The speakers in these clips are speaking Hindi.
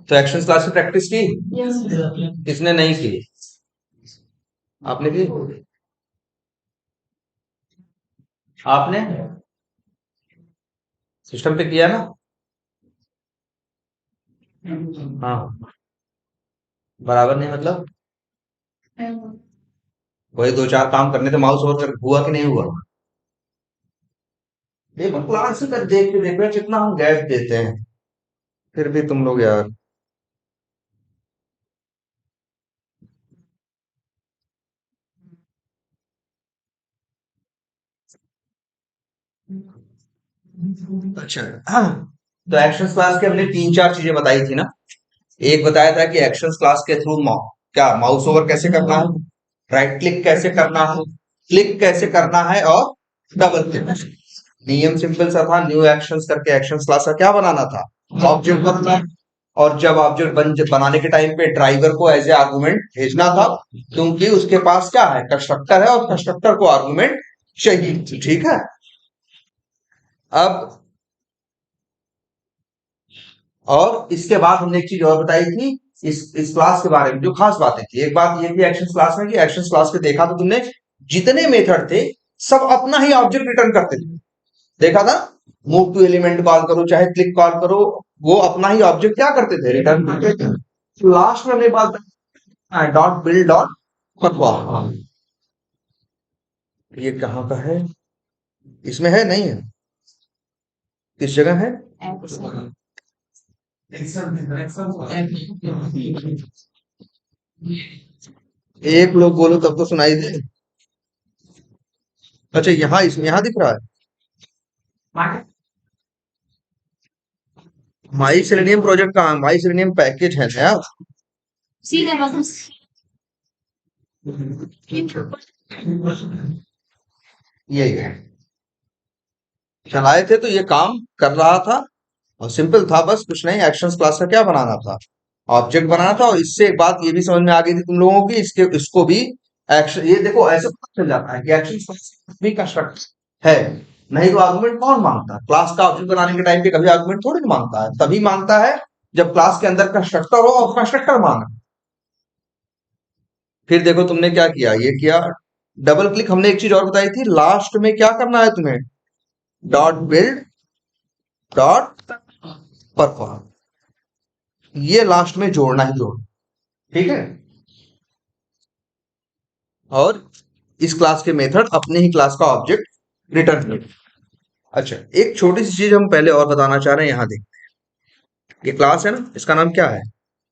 तो एक्शन क्लास की प्रैक्टिस की? किसने नहीं की? आपने की? आपने सिस्टम पे किया ना? हाँ, बराबर नहीं मतलब वही दो चार काम करने थे माउस ओवर कर, हुआ कि नहीं हुआ? देखो क्लास कर देख के देखो कितना हम गैप देते हैं, फिर भी तुम लोग यार। अच्छा, हाँ। तो एक्शन क्लास के हमने तीन चार चीजें बताई थी ना। एक बताया था कि एक्शन क्लास के थ्रू क्या माउस ओवर कैसे करना है, राइट क्लिक कैसे करना है, क्लिक कैसे करना है, और डबल क्लिक। नियम सिंपल सा था, न्यू एक्शंस करके एक्शन क्लास का क्या बनाना था, ऑब्जेक्ट बनना। और जब ऑब्जेक्ट बनाने के टाइम पे ड्राइवर को एज ए आर्गुमेंट भेजना था, क्योंकि उसके पास क्या है, कंस्ट्रक्टर है, और कंस्ट्रक्टर को आर्गुमेंट चाहिए। ठीक है। अब और इसके बाद हमने एक चीज और बताई थी इस क्लास के बारे में, जो खास बातें थी। एक बात ये थी एक्शन क्लास में कि एक्शन क्लास के देखा तो तुमने, जितने मेथड थे सब अपना ही ऑब्जेक्ट रिटर्न करते थे। देखा था, मूव टू एलिमेंट कॉल करो चाहे क्लिक कॉल करो, वो अपना ही ऑब्जेक्ट क्या करते थे, रिटर्न करते थे। लास्ट में हमने बात डॉट बिल्ड डॉट परफॉर्म। ये कहाँ का है, इसमें है नहीं है, किस जगह है? एक लोग बोलो तब तो सुनाई दे। अच्छा, यहाँ इसमें यहाँ दिख रहा है माई सेलेनियम प्रोजेक्ट कहाँ है, माई सेलेनियम पैकेज है ना यार। यही है, चलाए थे तो ये काम कर रहा था, और सिंपल था, बस कुछ नहीं। एक्शंस क्लास का क्या बनाना था, ऑब्जेक्ट बनाना था। और इससे एक बात ये भी समझ में आ गई थी तुम लोगों की, इसके इसको भी एक्शन, ये देखो ऐसे पता चल जाता है कि एक्शन क्लास भी कंस्ट्रक्ट है। नहीं तो आर्गुमेंट कौन मांगता है, क्लास का ऑब्जेक्ट बनाने के टाइम पे कभी आर्गुमेंट थोड़ी ना मांगता है, तभी मांगता है जब क्लास के अंदर कंस्ट्रक्टर हो और कंस्ट्रक्टर मांगे। फिर देखो तुमने क्या किया, ये किया डबल क्लिक। हमने एक चीज और बताई थी, लास्ट में क्या करना है तुम्हें, डॉट बिल्ड डॉट परफॉर्म, ये लास्ट में जोड़ना ही जोड़ना। ठीक है। और इस क्लास के मेथड अपने ही क्लास का ऑब्जेक्ट रिटर्न कर। अच्छा, एक छोटी सी चीज हम पहले और बताना चाह रहे हैं, यहां देख। ये क्लास है ना, इसका नाम क्या है,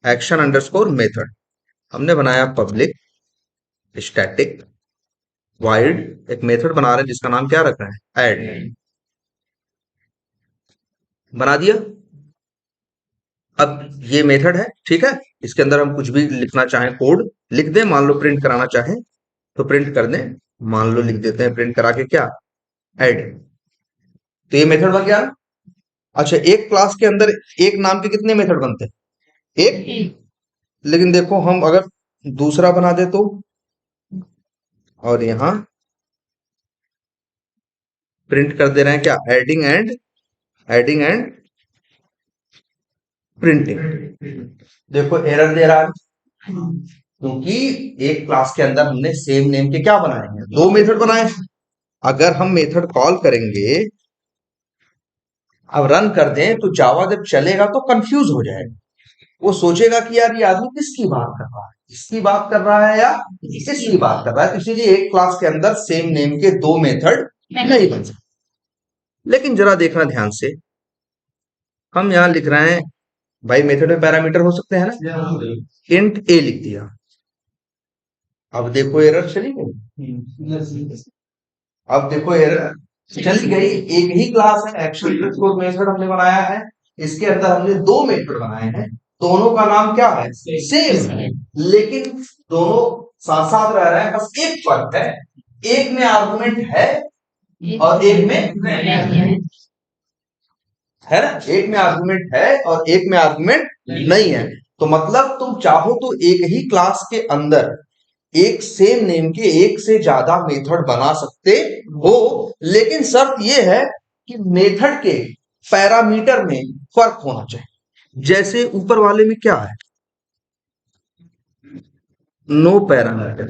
एक्शन अंडरस्कोर मेथड। हमने बनाया पब्लिक स्टैटिक वाइड, एक मेथड बना रहे हैं जिसका नाम क्या रखा है, ऐड। बना दिया। अब ये मेथड है, ठीक है। इसके अंदर हम कुछ भी लिखना चाहें, कोड लिख दें, मान लो प्रिंट कराना चाहें तो प्रिंट कर दें। मान लो लिख देते हैं प्रिंट करा के क्या, ऐड। तो ये मेथड बन गया। अच्छा, एक क्लास के अंदर एक नाम के कितने मेथड बनते हैं, एक। लेकिन देखो हम अगर दूसरा बना दे तो, और यहां प्रिंट कर दे रहे हैं क्या, एडिंग एंड प्रिंटिंग। देखो एरर दे रहा है, क्योंकि एक क्लास के अंदर हमने सेम नेम के क्या बनाए हैं, दो मेथड बनाए हैं। अगर हम मेथड कॉल करेंगे, अब रन कर दें, तो जावा जब चलेगा तो कंफ्यूज हो जाएगा। वो सोचेगा कि यार ये आदमी किसकी बात कर रहा है, इसकी बात कर रहा है या इसकी बात कर रहा है। तो इसीलिए एक क्लास के अंदर सेम नेम के दो मेथड नहीं बन सकते। लेकिन जरा देखना ध्यान से, हम यहां लिख रहे हैं, भाई मेथड में पैरामीटर हो सकते हैं ना, इंट ए लिख दिया। अब देखो एरर चली गई, अब देखो एरर चली गई। एक ही क्लास है, एक्शन मेथड हमने बनाया है, इसके अंदर हमने दो मेथड बनाए हैं, दोनों का नाम क्या है, सेम है। लेकिन दोनों साथ साथ रह रहे हैं, बस एक फर्क है, एक में आर्गुमेंट है और एक में नहीं है ना, एक में आर्गुमेंट है और एक में आर्गुमेंट नहीं है। तो मतलब तुम चाहो तो एक ही क्लास के अंदर एक सेम नेम के एक से ज्यादा मेथड बना सकते हो, लेकिन शर्त यह है कि मेथड के पैरामीटर में फर्क होना चाहिए। जैसे ऊपर वाले में क्या है, नो पैरामीटर,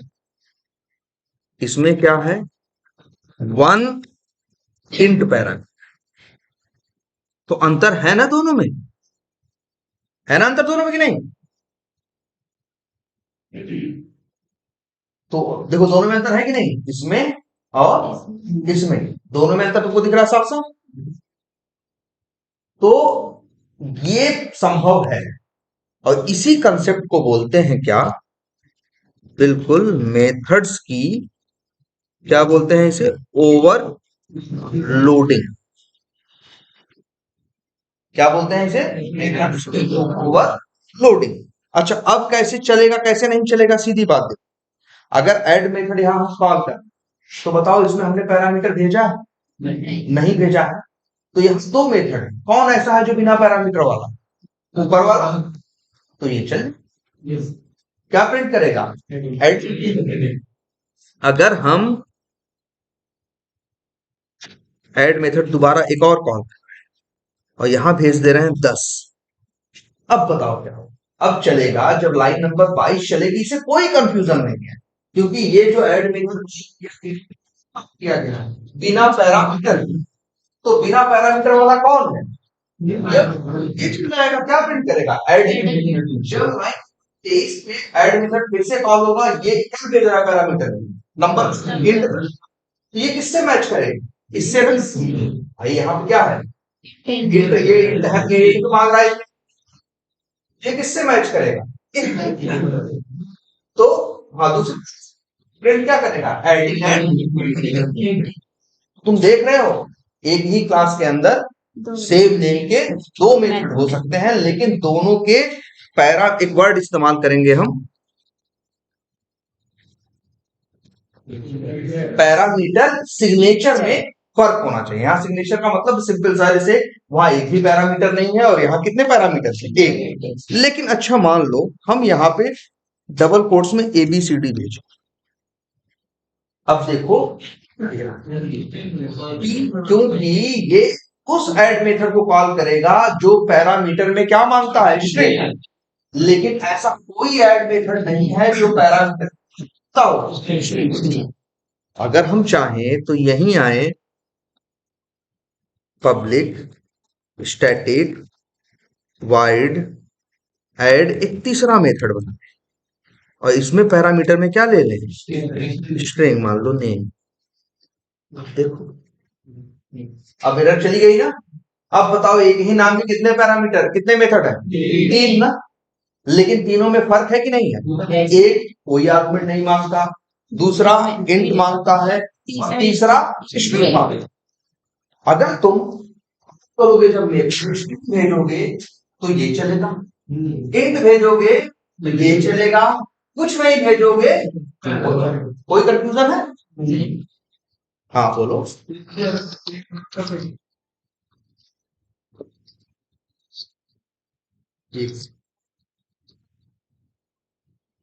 इसमें क्या है, वन इंट पैरामीटर। तो अंतर है ना दोनों में, है ना अंतर दोनों में कि नहीं? तो देखो दोनों में अंतर है कि नहीं, इसमें और इसमें दोनों में अंतर तुमको दिख रहा है साफ साफ। तो ये संभव है, और इसी कंसेप्ट को बोलते हैं क्या, बिल्कुल मेथड्स की, क्या बोलते हैं इसे, ओवर लोडिंग। क्या बोलते हैं इसे, मेथड्स की ओवर लोडिंग। अच्छा अब कैसे चलेगा कैसे नहीं चलेगा, सीधी बात देखो। अगर ऐड मेथड यहां हम कॉल कर, तो बताओ इसमें हमने पैरामीटर भेजा है, नहीं भेजा है। तो यह दो मेथड है, कौन ऐसा है जो बिना पैरामीटर वाला, ऊपर वाला। तो ये चल क्या प्रिंट करेगा, ऐड। अगर हम ऐड मेथड दोबारा एक और कॉल और यहां भेज दे रहे हैं 10, अब बताओ क्या होगा। अब चलेगा जब लाइन नंबर 22 चलेगी, इसे कोई कंफ्यूजन नहीं है, क्योंकि ये जो ऐड मेथड किया गया है बिना पैरामीटर, तो बिना पैरामीटर वाला कौन है, ये चल जाएगा, क्या प्रिंट करेगा, ऐड। जब लाइन 23 पे ऐड मेथड फिर से कॉल होगा, ये क्या भेज रहा है, पैरामीटर नंबर इंट, तो ये किससे मैच करेगा, इससे भाई यहाँ पे क्या है, इंट, ये इंट है, ये इंट मांग रहा है, ये किससे मैच करेगा, तो हाँ दूसरा प्रिंट क्या करेगा, एडिंग एंड। तुम देख रहे हो एक ही क्लास के अंदर सेम नेम के दो मेथड हो सकते हैं, लेकिन दोनों के पैरा, एक वर्ड इस्तेमाल करेंगे हम, पैरामीटर सिग्नेचर में फर्क होना चाहिए। यहाँ सिग्नेचर का मतलब सिंपल सा, जैसे वहां एक ही पैरामीटर नहीं है और यहाँ कितने पैरामीटर है, एक। लेकिन अच्छा मान लो हम यहाँ पे डबल कोट्स में ABCD भेजें, अब देखो क्योंकि ये उस ऐड मेथड को कॉल करेगा जो पैरामीटर में क्या मांगता है, स्ट्रिंग। लेकिन ऐसा कोई ऐड मेथड नहीं है जो पैरामीटर हो। अगर हम चाहें तो यहीं आए, पब्लिक स्टैटिक वाइड ऐड, एक तीसरा मेथड बना, और इसमें पैरामीटर में क्या ले लें, स्ट्रिंग मान लो नेम। देखो अब एरर चली गई ना। अब बताओ एक ही नाम के कितने पैरामीटर, कितने मेथड है, तीन ना। लेकिन तीनों में फर्क है कि नहीं है, एक कोई आर्गुमेंट नहीं मांगता, दूसरा इंट मांगता है, तीसरा स्ट्रिंग मांगता है। अगर तुम करोगे, जब स्ट्रिंग भेजोगे तो ये चलेगा, इंट भेजोगे तो ये चलेगा, कुछ नहीं भेजोगे, कोई कंफ्यूजन है, हाँ बोलो। जी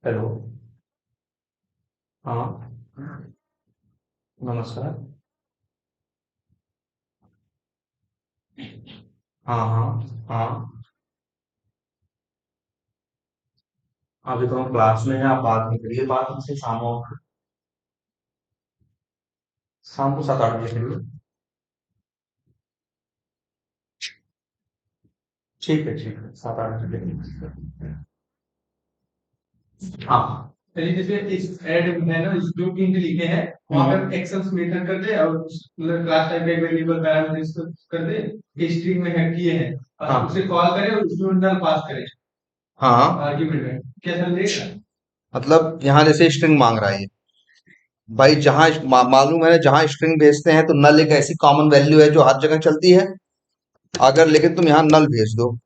हेलो, हाँ नमस्कार, हाँ हाँ हाँ, अभी तो हम क्लास में हैं, आप बात नहीं करिए, बात हमसे शाम को 7-8 बजे करिए। ठीक है 7-8 बजे करिए। हाँ चलिए जैसे इस ऐड है ना, इस जो इंट लिखे हैं वहां पे एक्सेल्स मेथड कर दे और मतलब क्लास टाइप का वेरिएबल पैरामीटर्स कर दे, स्ट्रिंग में है किए हैं और हाँ उसे कॉल करे और उसमें नल पास करे हाँ, आर्गुमेंट में, कैसा लगेगा। मतलब यहाँ जैसे स्ट्रिंग मांग रहा है ये, भाई जहां मालूम है ना, जहां स्ट्रिंग भेजते हैं तो नल एक ऐसी कॉमन वैल्यू है जो हर जगह चलती है। अगर लेकिन तुम यहाँ नल भेज दो,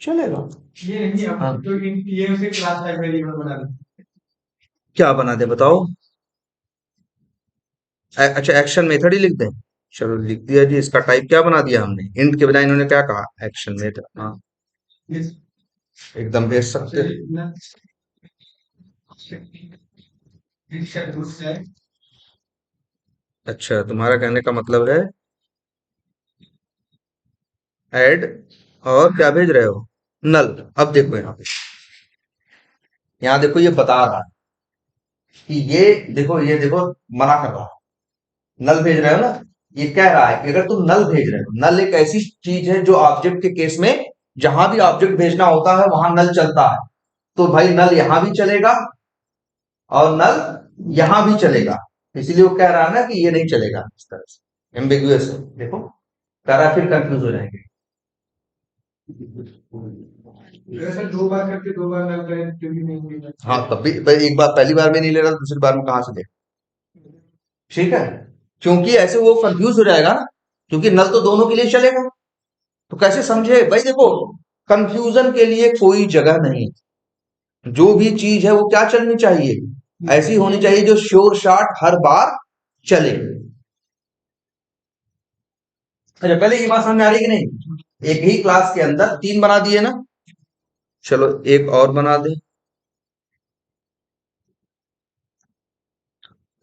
चलेगा। ये नहीं, हाँ अब जो इंट किए उसे क्लास टाइप वेरिएबल बना दे। क्या बना दे बताओ, अच्छा एक्शन मेथड ही लिख दें, चलो लिख दिया जी। इसका टाइप क्या बना दिया हमने, इंट के बजाय इन्होंने क्या कहा, एक्शन मेथड। हाँ Yes. एकदम भेज सकते हैं। चलिए ना, अच्छा, तुम्हारा कहने का मतलब है ऐड और क्या भेज रहे हो, नल। अब देखो यहाँ पे, यहाँ देखो ये बता रहा है कि ये देखो मना कर रहा है, नल भेज रहे हो ना। ये कह रहा है कि अगर तुम नल भेज रहे हो, नल एक ऐसी चीज है जो ऑब्जेक्ट के केस में जहां भी ऑब्जेक्ट भेजना होता है वहां नल चलता है। तो भाई नल यहां भी चलेगा और नल यहां भी चलेगा। इसीलिए वो कह रहा है ना कि ये नहीं चलेगा, इस तरह से एम्बिगुअस है। देखो कह रहा है, फिर कंफ्यूज हो जाएंगे। वैसे 2 बार करके 2 बार लग रहा है क्योंकि नहीं मिला। हाँ तब भी भाई, एक बार पहली बार में नहीं ले रहा, दूसरी बार में कहां से ले। ठीक है, क्योंकि ऐसे वो कंफ्यूज हो जाएगा ना, क्योंकि नल तो दोनों के लिए चलेगा। तो कैसे समझे भाई, देखो कंफ्यूजन के लिए कोई जगह नहीं। जो भी चीज है वो क्या चलनी चाहिए, ऐसी होनी चाहिए जो श्योर शॉट हर बार चले। अच्छा, पहले ये बात समझ में आ रही है कि नहीं। एक ही क्लास के अंदर 3 बना दिए ना, चलो एक और बना दे,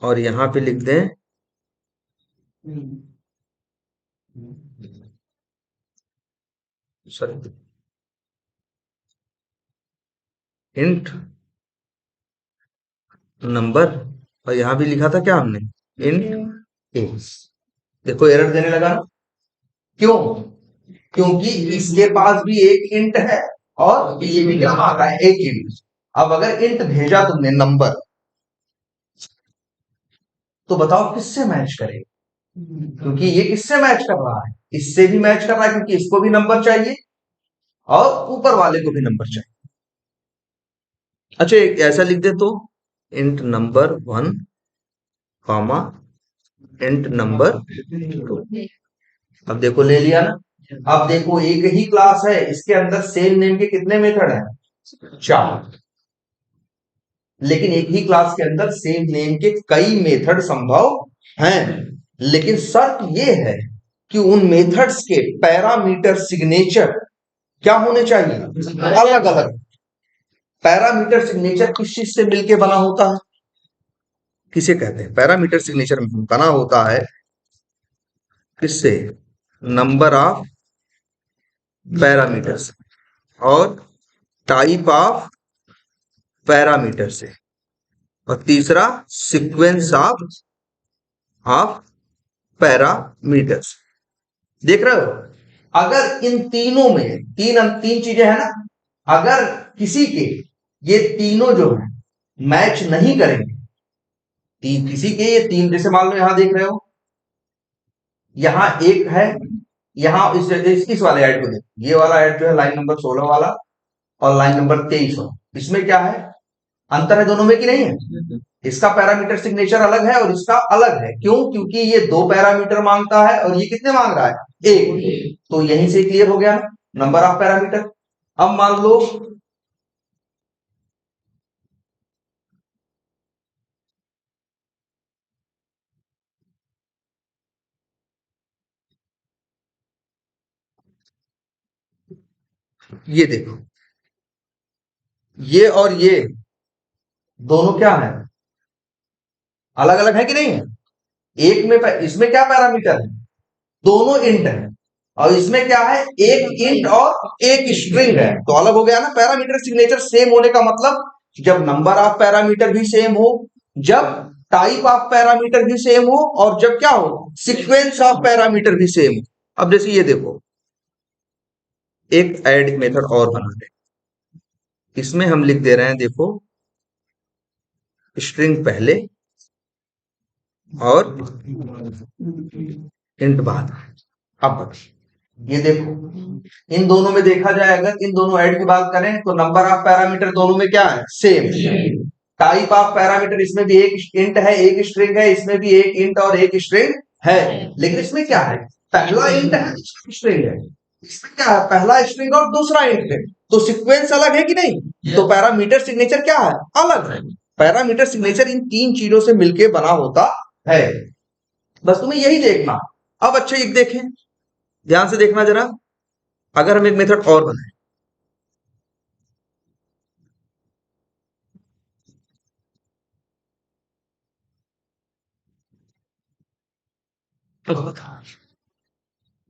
और यहां पे लिख दें सर इंट नंबर, और यहां भी लिखा था क्या हमने, इंट ए। देखो एरर देने लगा ना, क्यों, क्योंकि इसके पास भी एक इंट है और ये भी क्या मांग रहा है, एक इंट। अब अगर इंट भेजा तुमने नंबर, तो बताओ किससे मैच करेगा, क्योंकि ये किससे मैच कर रहा है, इससे भी मैच कर रहा है, क्योंकि इसको भी नंबर चाहिए और ऊपर वाले को भी नंबर चाहिए। अच्छा एक ऐसा लिख दे तो, int number 1 comma int number 2। अब देखो ले लिया ना। अब देखो एक ही क्लास है, इसके अंदर सेम नेम के कितने मेथड हैं, 4। लेकिन एक ही क्लास के अंदर सेम नेम के कई मेथड संभव हैं। लेकिन शर्त यह है कि उन मेथड्स के पैरामीटर सिग्नेचर क्या होने चाहिए, अलग अलग। पैरामीटर सिग्नेचर किस चीज से मिलके बना होता है, किसे कहते हैं, पैरामीटर सिग्नेचर बना होता है किससे, नंबर ऑफ पैरामीटर्स और टाइप ऑफ पैरामीटर से, और तीसरा सीक्वेंस ऑफ पैरामीटर्स। देख रहे हो, अगर इन तीनों में तीन चीजें हैं ना, अगर किसी के ये तीनों जो है मैच नहीं करेंगे, किसी के ये तीन, जैसे मान लो यहां देख रहे हो, यहां एक है, यहां इस वाले ऐड को देखो, ये वाला ऐड जो है लाइन नंबर 16 वाला और लाइन नंबर 23 वाला, इसमें क्या है, अंतर है दोनों में कि नहीं है। इसका पैरामीटर सिग्नेचर अलग है और इसका अलग है, क्यों, क्योंकि ये 2 पैरामीटर मांगता है और ये कितने मांग रहा है, एक। तो यहीं से क्लियर हो गया नंबर ऑफ पैरामीटर। अब मान लो ये देखो, ये और ये दोनों क्या है, अलग अलग है कि नहीं है। एक में इसमें क्या पैरामीटर है, दोनों इंट है, और इसमें क्या है, एक इंट और एक स्ट्रिंग है, तो अलग हो गया ना। पैरामीटर सिग्नेचर सेम होने का मतलब जब नंबर ऑफ पैरामीटर भी सेम हो, जब टाइप ऑफ पैरामीटर भी सेम हो, और जब क्या हो, सीक्वेंस ऑफ पैरामीटर भी सेम हो। अब जैसे ये देखो, एक ऐड मेथड और बना रहे हैं, इसमें हम लिख दे रहे हैं, देखो स्ट्रिंग पहले और इंट बाद। अब ये देखो, इन दोनों में देखा जाए, अगर इन दोनों ऐड की बात करें तो नंबर ऑफ पैरामीटर दोनों में क्या है, सेम। टाइप ऑफ पैरामीटर इसमें भी एक इंट है एक स्ट्रिंग है, इसमें भी एक इंट और एक स्ट्रिंग है। लेकिन इसमें क्या है, पहला इंट है दूसरा स्ट्रिंग है, इसमें क्या है, पहला स्ट्रिंग और दूसरा इंट है। तो सीक्वेंस अलग है कि नहीं, तो पैरामीटर सिग्नेचर क्या है, अलग है। पैरामीटर सिग्नेचर इन तीन चीजों से मिलके बना होता है। बस तुम्हें यही देखना। अब अच्छा एक देखें, ध्यान से देखना जरा, अगर हम एक मेथड और बनाए,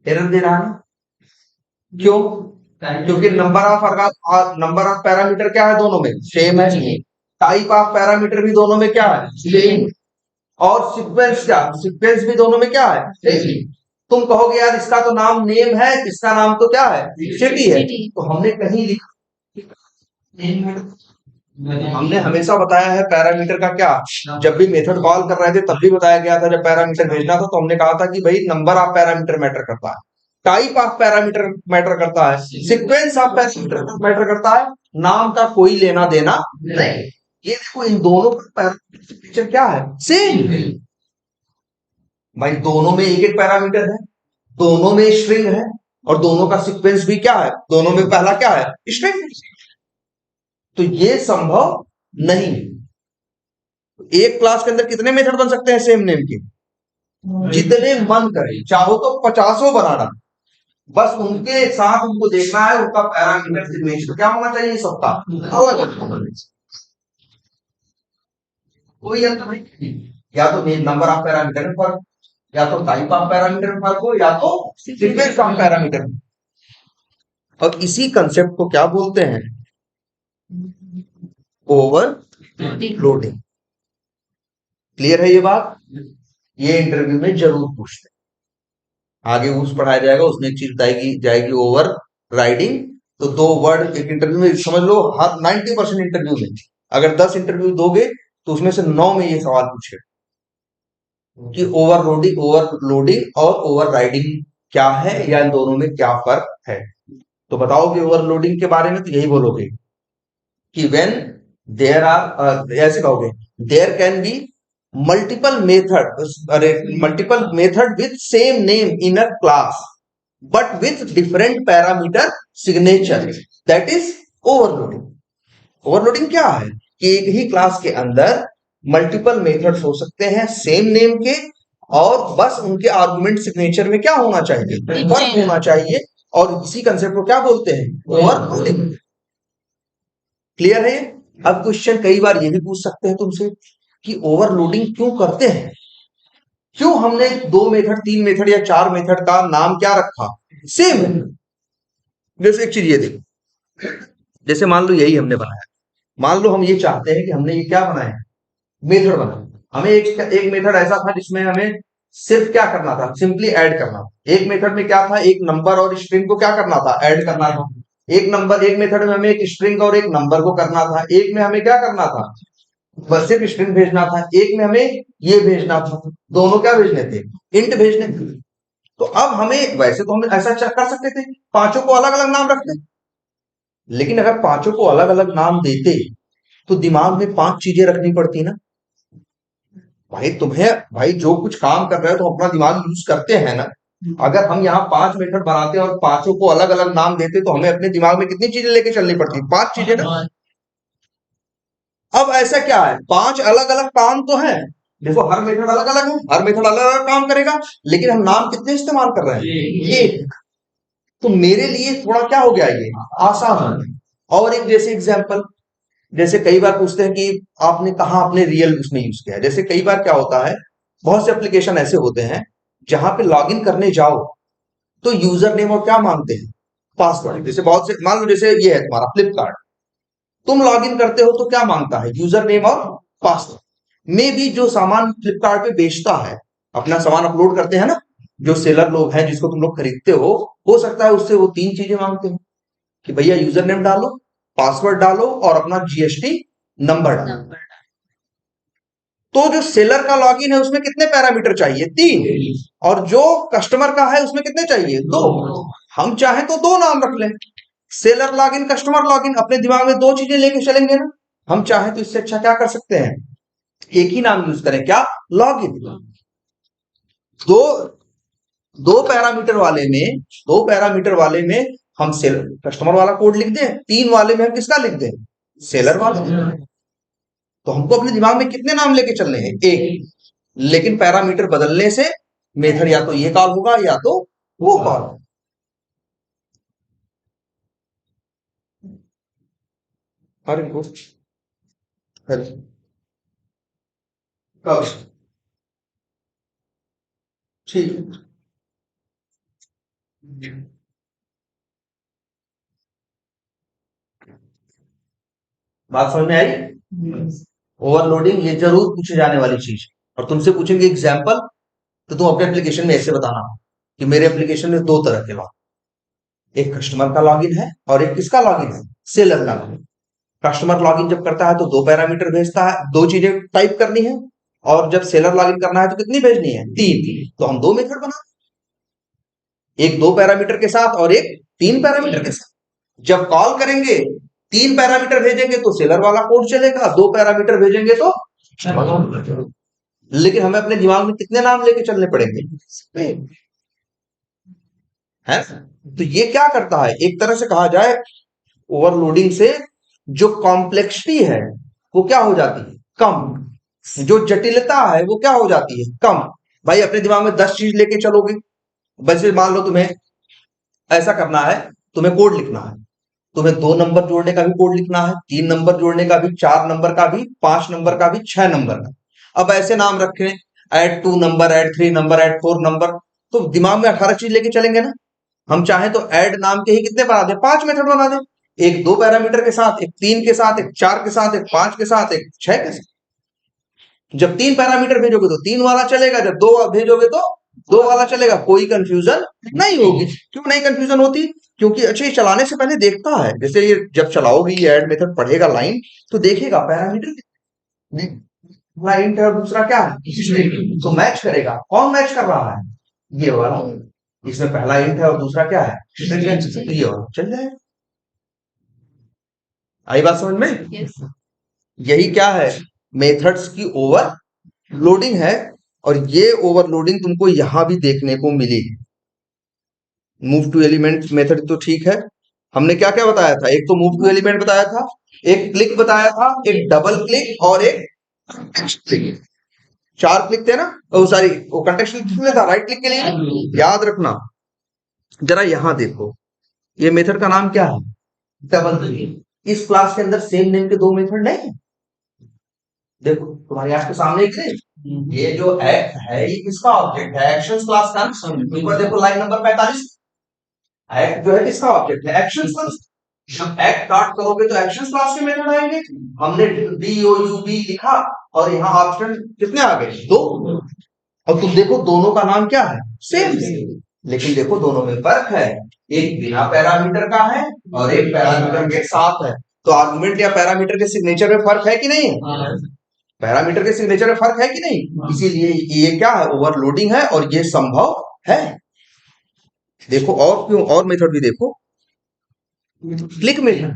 एरर दे रहा है। क्यों? क्योंकि नंबर ऑफ पैरामीटर क्या है, दोनों में सेम है। टाइप ऑफ पैरामीटर भी दोनों में क्या है, सेम। और सीक्वेंस क्या, सीक्वेंस भी दोनों में क्या है, सेम। तुम कहोगे यार इसका तो नाम नेम है, इसका नाम तो क्या है, सिटी है। तो हमने कहीं लिखा, हमने हमेशा बताया है पैरामीटर का क्या, जब भी मेथड कॉल कर रहे थे तब भी बताया गया था, जब पैरामीटर भेजना था तो हमने कहा था कि भाई नंबर ऑफ पैरामीटर मैटर करता है, टाइप ऑफ पैरामीटर मैटर करता है, सीक्वेंस ऑफ पैरामीटर मैटर करता है, नाम का कोई लेना देना नहीं। ये देखो इन दोनों का पिक्चर क्या है, सेम। भाई दोनों में एक एक पैरामीटर है, दोनों में स्ट्रिंग है, और दोनों का सीक्वेंस भी क्या है, दोनों में पहला क्या है, स्ट्रिंग। तो ये संभव नहीं। एक क्लास के अंदर कितने मेथड बन सकते हैं सेम नेम के, जितने मन करे, चाहो तो 50 बनाना, बस उनके साथ उनको देखना है उनका पैरामीटर सिग्नेचर क्या होना चाहिए, सबका अलग अलग होना चाहिए। कोई अंतर नहीं, या तो नंबर ऑफ पैरामीटर में फर्क, या तो टाइप ऑफ पैरामीटर में फर्क हो, या तो सीक्वेंस ऑफ पैरामीटर में। और इसी कंसेप्ट को क्या बोलते हैं, ओवरलोडिंग। क्लियर है ये बात? ये इंटरव्यू में जरूर पूछते हैं। आगे उस पढ़ाया जाएगा, उसमें एक चीज बताएगी जाएगी, ओवर राइडिंग। तो दो वर्ड एक इंटरव्यू में समझ लो, हर 90% इंटरव्यू में अगर 10 इंटरव्यू दोगे तो उसमें से 9 में ये सवाल पूछे कि ओवरलोडिंग और ओवर राइडिंग क्या है, या इन दोनों में क्या फर्क है। तो बताओगे ओवरलोडिंग के बारे में, तो यही बोलोगे कि व्हेन देयर आर, ऐसे कहोगे, there can be multiple method with same name in a class but with different parameter signature, that is overloading. Overloading क्या है कि एक ही क्लास के अंदर मल्टीपल मेथड्स हो सकते हैं सेम नेम के, और बस उनके आर्गुमेंट सिग्नेचर में क्या होना चाहिए, फर्क होना चाहिए। और इसी कंसेप्ट को क्या बोलते हैं, ओवरलोडिंग। क्लियर है? अब क्वेश्चन कई बार ये भी पूछ सकते हैं तुमसे कि ओवरलोडिंग क्यों करते हैं, क्यों हमने 2 मेथड 3 मेथड या 4 मेथड का नाम क्या रखा, सेम है। जैसे एक चीज ये देखो, जैसे मान लो यही हमने बनाया, मान लो हम ये चाहते हैं कि हमने ये क्या बनाया, मेथड बनाया। हमें एक मेथड ऐसा था जिसमें हमें सिर्फ क्या करना था, सिंपली ऐड करना था। एक मेथड में क्या था, एक नंबर और स्ट्रिंग को क्या करना था, ऐड करना था। एक मेथड में हमें एक स्ट्रिंग और एक नंबर को करना था। एक में हमें क्या करना था, बस सिर्फ स्ट्रिंग भेजना था। एक में हमें ये भेजना था, दोनों क्या भेजने थे, इंट भेजने थे। तो अब हमें, वैसे तो हम ऐसा कर सकते थे, पांचों को अलग अलग नाम रखते, लेकिन अगर पांचों को अलग अलग नाम देते तो दिमाग में 5 चीजें रखनी पड़ती ना। भाई जो कुछ काम कर रहे हो तो अपना दिमाग यूज करते हैं ना। अगर हम यहाँ 5 मेथड बनाते और पांचों को अलग अलग नाम देते तो हमें अपने दिमाग में कितनी चीजें लेके चलनी पड़ती, 5 चीजें ना। अब ऐसा क्या है, 5 अलग अलग काम तो है। देखो हर मेथड अलग अलग है, हर मेथड अलग अलग काम करेगा, लेकिन हम नाम कितने इस्तेमाल कर रहे हैं, ये। तो मेरे लिए थोड़ा क्या हो गया, ये आसान हो गया। और एक जैसे एग्जांपल, जैसे कई बार पूछते हैं कि आपने कहा अपने रियल उसमें यूज किया है। जैसे कई बार क्या होता है, बहुत से एप्लीकेशन ऐसे होते हैं जहां पे लॉगिन करने जाओ तो यूजर नेम और क्या मांगते हैं, पासवर्ड। जैसे बहुत से, मान लो जैसे ये है तुम्हारा फ्लिपकार्ट, तुम लॉगिन करते हो तो क्या मांगता है, यूजर नेम और पासवर्ड। में भी जो सामान फ्लिपकार्ट पे बेचता है, अपना सामान अपलोड करते हैं ना, जो सेलर लोग हैं जिसको तुम लोग खरीदते हो सकता है उससे वो 3 चीजें मांगते हो कि भैया यूजर नेम डालो, पासवर्ड डालो और अपना जीएसटी नंबर डालो। तो जो सेलर का लॉगिन है उसमें कितने पैरामीटर चाहिए, 3। और जो कस्टमर का है उसमें कितने चाहिए, 2। हम चाहें तो 2 नाम रख लें, सेलर लॉगिन, कस्टमर लॉगिन, अपने दिमाग में 2 चीजें लेके चलेंगे ना। हम चाहें तो इससे अच्छा क्या कर सकते हैं, एक ही नाम यूज करें, क्या, लॉगिन। दो दो पैरामीटर वाले में हम सेलर कस्टमर वाला कोड लिख दें, 3 वाले में हम किसका लिख दें, सेलर वाला। तो हमको अपने दिमाग में कितने नाम लेके चलने हैं, एक। लेकिन पैरामीटर बदलने से मेथड या तो ये कॉल होगा या तो वो कॉल। अरे कब, ठीक है, बात समझ में आई? ओवरलोडिंग ये जरूर पूछे जाने वाली चीज है। और तुमसे पूछेंगे एग्जाम्पल, तो तुम अपने एप्लीकेशन में ऐसे बताना कि मेरे एप्लीकेशन में दो तरह के लॉगिन, एक कस्टमर का लॉगिन है और एक किसका लॉगिन है, सेलर का लॉगिन। कस्टमर लॉगिन जब करता है तो दो पैरामीटर भेजता है, दो चीजें टाइप करनी है। और जब सेलर लॉगिन करना है तो कितनी भेजनी है, तीन। तो हम दो मेथड बना, एक दो पैरामीटर के साथ और एक तीन पैरामीटर के साथ। जब कॉल करेंगे तीन पैरामीटर भेजेंगे तो सेलर वाला कोड चलेगा, दो पैरामीटर भेजेंगे तो, लेकिन हमें अपने दिमाग में कितने नाम लेके चलने पड़ेंगे, है? तो ये क्या करता है, एक तरह से कहा जाए ओवरलोडिंग से जो कॉम्प्लेक्सिटी है वो क्या हो जाती है, कम। जो जटिलता है वो क्या हो जाती है, कम। भाई अपने दिमाग में 10 चीज लेके चलोगे, वैसे मान लो तुम्हें ऐसा करना है, तुम्हें कोड लिखना है, तुम्हें 2 नंबर जोड़ने का भी कोड लिखना है, 3 नंबर जोड़ने का भी, 4 नंबर का भी, 5 नंबर का भी, 6 नंबर का। अब ऐसे नाम रखे, add 2 number, add 3 number, add 4 number, तो दिमाग में 18 चीज लेके चलेंगे ना। हम चाहे तो ऐड नाम के ही कितने बना दें, 5 मेथड बना दें, एक दो पैरामीटर के साथ, एक 3 के साथ, एक 4 के साथ, एक 5 के साथ, एक 6 के साथ। जब 3 पैरामीटर भेजोगे तो 3 वाला चलेगा, जब 2 भेजोगे तो 2 वाला चलेगा, कोई कंफ्यूजन नहीं होगी। क्यों नहीं कंफ्यूजन होती, क्योंकि अच्छे चलाने से पहले देखता है। जैसे ये जब चलाओगे ये ऐड मेथड पढ़ेगा लाइन, तो देखेगा पैरामीटर लाइन है और दूसरा क्या है, तो मैच करेगा। कौन मैच कर रहा है, ये वाला, इसमें पहला इंट है और दूसरा क्या है, तो ये वाला चल जाएगा। आई बात समझ में? यही क्या है, मेथड्स की ओवरलोडिंग है। और ये ओवरलोडिंग तुमको यहां भी देखने को मिलेगी। मूव टू एलिमेंट मेथड तो ठीक है, हमने क्या क्या बताया था, एक तो मूव टू एलिमेंट बताया था, एक क्लिक बताया था, एक डबल क्लिक और एक क्लिक। 4 क्लिक थे ना, ओ सॉरी वो कंटेक्स्ट क्लिक किसमें था, राइट क्लिक के लिए। याद रखना, जरा यहां देखो, ये मेथड का नाम क्या है, डबल क्लिक। इस क्लास के अंदर सेम नेम के दो मेथड नहीं है। देखो तुम्हारी आंख के सामने एक है, ये जो एक्ट है ये किसका ऑब्जेक्ट है, एक्शंस क्लास का। ऊपर देखो लाइन नंबर 45, एक्ट जो है किसका ऑब्जेक्ट है, एक्शंस क्लास। जब एक्ट स्टार्ट करोगे तो एक्शंस क्लास के मेथड आएंगे। हमने DOUB लिखा और यहाँ ऑप्शन कितने आ गए, दो। और तुम देखो दोनों का नाम क्या है, सेम। लेकिन देखो दोनों में फर्क है, एक बिना पैरामीटर का है और एक पैरामीटर के साथ है। तो आर्गुमेंट या पैरामीटर के सिग्नेचर में फर्क है कि नहीं है, पैरामीटर के सिग्नेचर में फर्क है कि नहीं। इसीलिए ये क्या है, ओवरलोडिंग है और ये संभव है। देखो और क्यों, और मेथड भी देखो, क्लिक मेथड।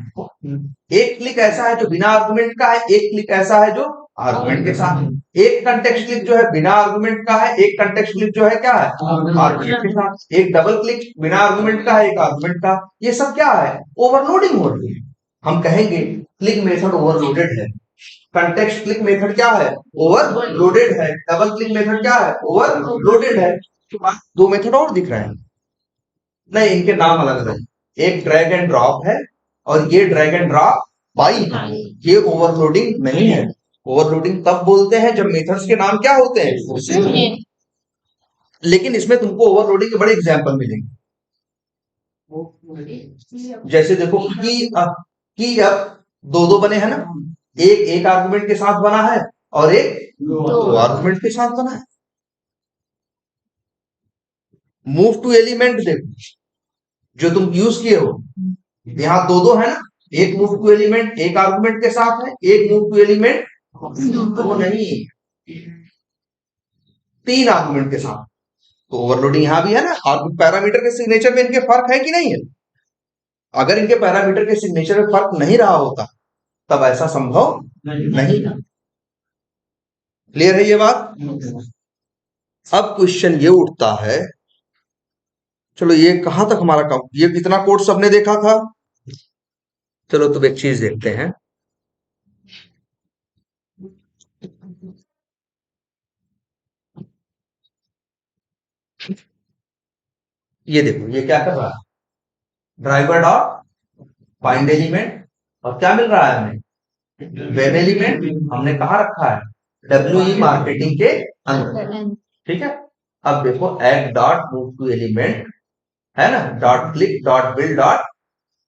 एक क्लिक ऐसा है जो बिना आर्गुमेंट का है, एक क्लिक ऐसा है जो आर्गुमेंट के साथ है। एक कंटेक्स्ट क्लिक जो है बिना आर्गुमेंट का है, एक कंटेक्स्ट क्लिक जो है क्या है, आर्गुमेंट के साथ। एक डबल क्लिक बिना आर्गुमेंट का है, एक आर्गुमेंट का। ये सब क्या है, ओवरलोडिंग हो रही है। हम कहेंगे क्लिक मेथड ओवरलोडेड है, कंटेक्स्ट क्लिक मेथड क्या है, ओवरलोडेड है, डबल क्लिक मेथड क्या है, ओवरलोडेड है। दो मेथड और दिख रहे हैं, नहीं इनके नाम अलग अलग, एक ड्रैग एंड ड्रॉप है और ये ड्रैग एंड ड्रॉप बाई है। ये ओवरलोडिंग नहीं है। ओवरलोडिंग तब बोलते हैं जब मेथड्स के नाम क्या होते हैं, लेकिन इसमें तुमको ओवरलोडिंग के बड़े एग्जांपल मिलेंगे। जैसे देखो की अब दो दो बने हैं ना, एक एक आर्गुमेंट के साथ बना है और एक दो आर्गुमेंट के साथ बना है। मूव टू एलिमेंट देखो जो तुम यूज किए हो, यहाँ दो दो है ना, एक मूव टू एलिमेंट एक आर्गुमेंट के साथ है, एक मूव टू एलिमेंट वो नहीं, 3 आर्गुमेंट के साथ। तो ओवरलोडिंग यहां भी है ना, और पैरामीटर के सिग्नेचर में इनके फर्क है कि नहीं है। अगर इनके पैरामीटर के सिग्नेचर में फर्क नहीं रहा होता तब ऐसा संभव नहीं था। क्लियर है ये बात। अब क्वेश्चन ये उठता है, चलो ये कहां तक हमारा काम, ये कितना कोड सबने देखा था। चलो तो एक चीज देखते हैं, ये देखो ये क्या कर रहा है, ड्राइवर डॉट फाइंड एलिमेंट, और क्या मिल रहा है हमें, वेब एलिमेंट। हमने कहा रखा है WE मार्केटिंग के अंदर, ठीक है। अब देखो act dot move to element है ना, dot click dot build dot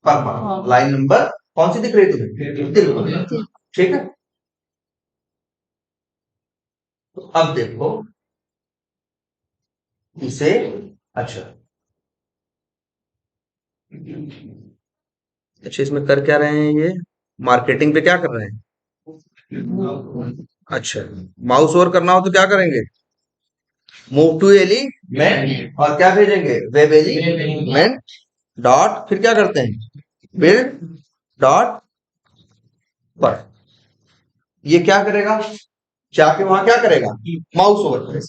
perform, line number कौन सी दिख रही है तुम्हें? ठीक है। तो अब देखो इसे, अच्छा अच्छा, इसमें कर क्या रहे हैं ये, मार्केटिंग पे क्या कर रहे हैं? अच्छा, माउस ओवर करना हो तो क्या करेंगे, मूव टू एलिमेंट और क्या भेजेंगे, वेब एलिमेंट डॉट, फिर क्या करते हैं, बिल्ड डॉट पर, ये क्या करेगा, जाके वहां क्या करेगा, माउस ओवर करेगा।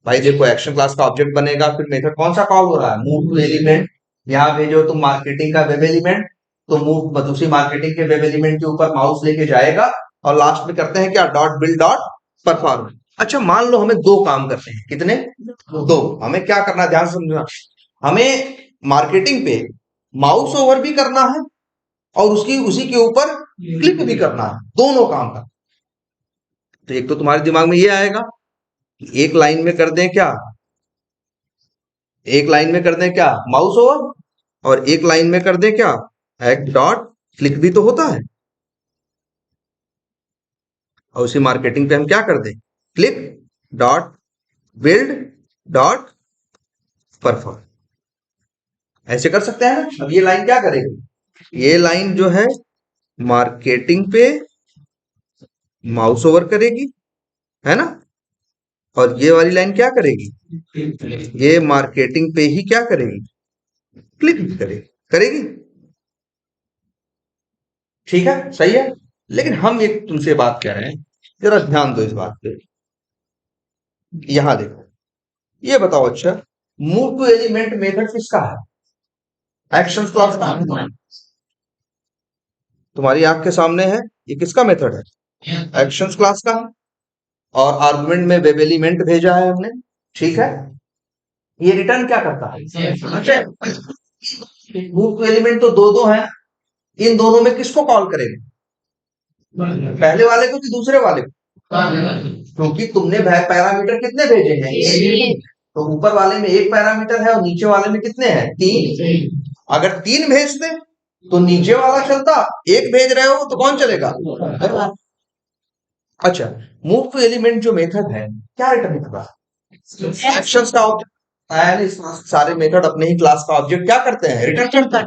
भाई देखो एक्शन क्लास का ऑब्जेक्ट बनेगा, फिर मेथड कौन सा कॉल हो रहा है, मूव टू एलिमेंट, यहाँ भेजो तुम मार्केटिंग का वेब एलिमेंट, तो मूव दूसरी मार्केटिंग के वेब एलिमेंट के ऊपर माउस लेके जाएगा और लास्ट में करते हैं क्या, डॉट बिल्ड डॉट परफॉर्म। अच्छा मान लो हमें दो काम करते हैं, कितने, दो, हमें क्या करना है ध्यान से समझना, हमें मार्केटिंग पे माउस ओवर भी करना है और उसकी उसी के ऊपर क्लिक भी करना है, दोनों काम का। तो एक तो तुम्हारे दिमाग में ये आएगा कि एक लाइन में कर दें क्या, एक लाइन में कर दें क्या माउस ओवर, और एक लाइन में कर दें क्या एक डॉट क्लिक भी तो होता है, और उसी मार्केटिंग पे हम क्या कर दें, click dot build dot perform, ऐसे कर सकते हैं ना। अब ये लाइन क्या करेगी, ये लाइन जो है मार्केटिंग पे माउस ओवर करेगी, है ना, और ये वाली लाइन क्या करेगी, ये मार्केटिंग पे ही क्या करेगी, क्लिक भी करेगी, करेगी, ठीक है, सही है। लेकिन हम एक तुमसे बात कर रहे हैं, जरा ध्यान दो इस बात पे, यहां देखो, ये बताओ अच्छा, मूव टू एलिमेंट मेथड किसका है, एक्शन क्लास का, तुम्हारी आंख के सामने है, ये किसका मेथड है, एक्शन क्लास का, और आर्गुमेंट में वेब एलिमेंट भेजा है हमने, ठीक है। ये रिटर्न क्या करता है, मूव टू एलिमेंट तो दो दो है, इन दोनों में किसको कॉल करेंगे, पहले वाले को कि दूसरे वाले को, क्योंकि तुमने पैरामीटर कितने भेजे हैं, तो ऊपर वाले में एक पैरामीटर है और नीचे वाले में कितने हैं, तीन, अगर तीन भेज दे तो नीचे वाला चलता, एक भेज रहे हो तो कौन चलेगा। अच्छा, मूव टू एलिमेंट जो मेथड है क्या रिटर्न कर रहा है, एक्शंस का ऑब्जेक्ट, यानी सारे मेथड अपने ही क्लास का ऑब्जेक्ट क्या करते हैं, रिटर्न करते हैं।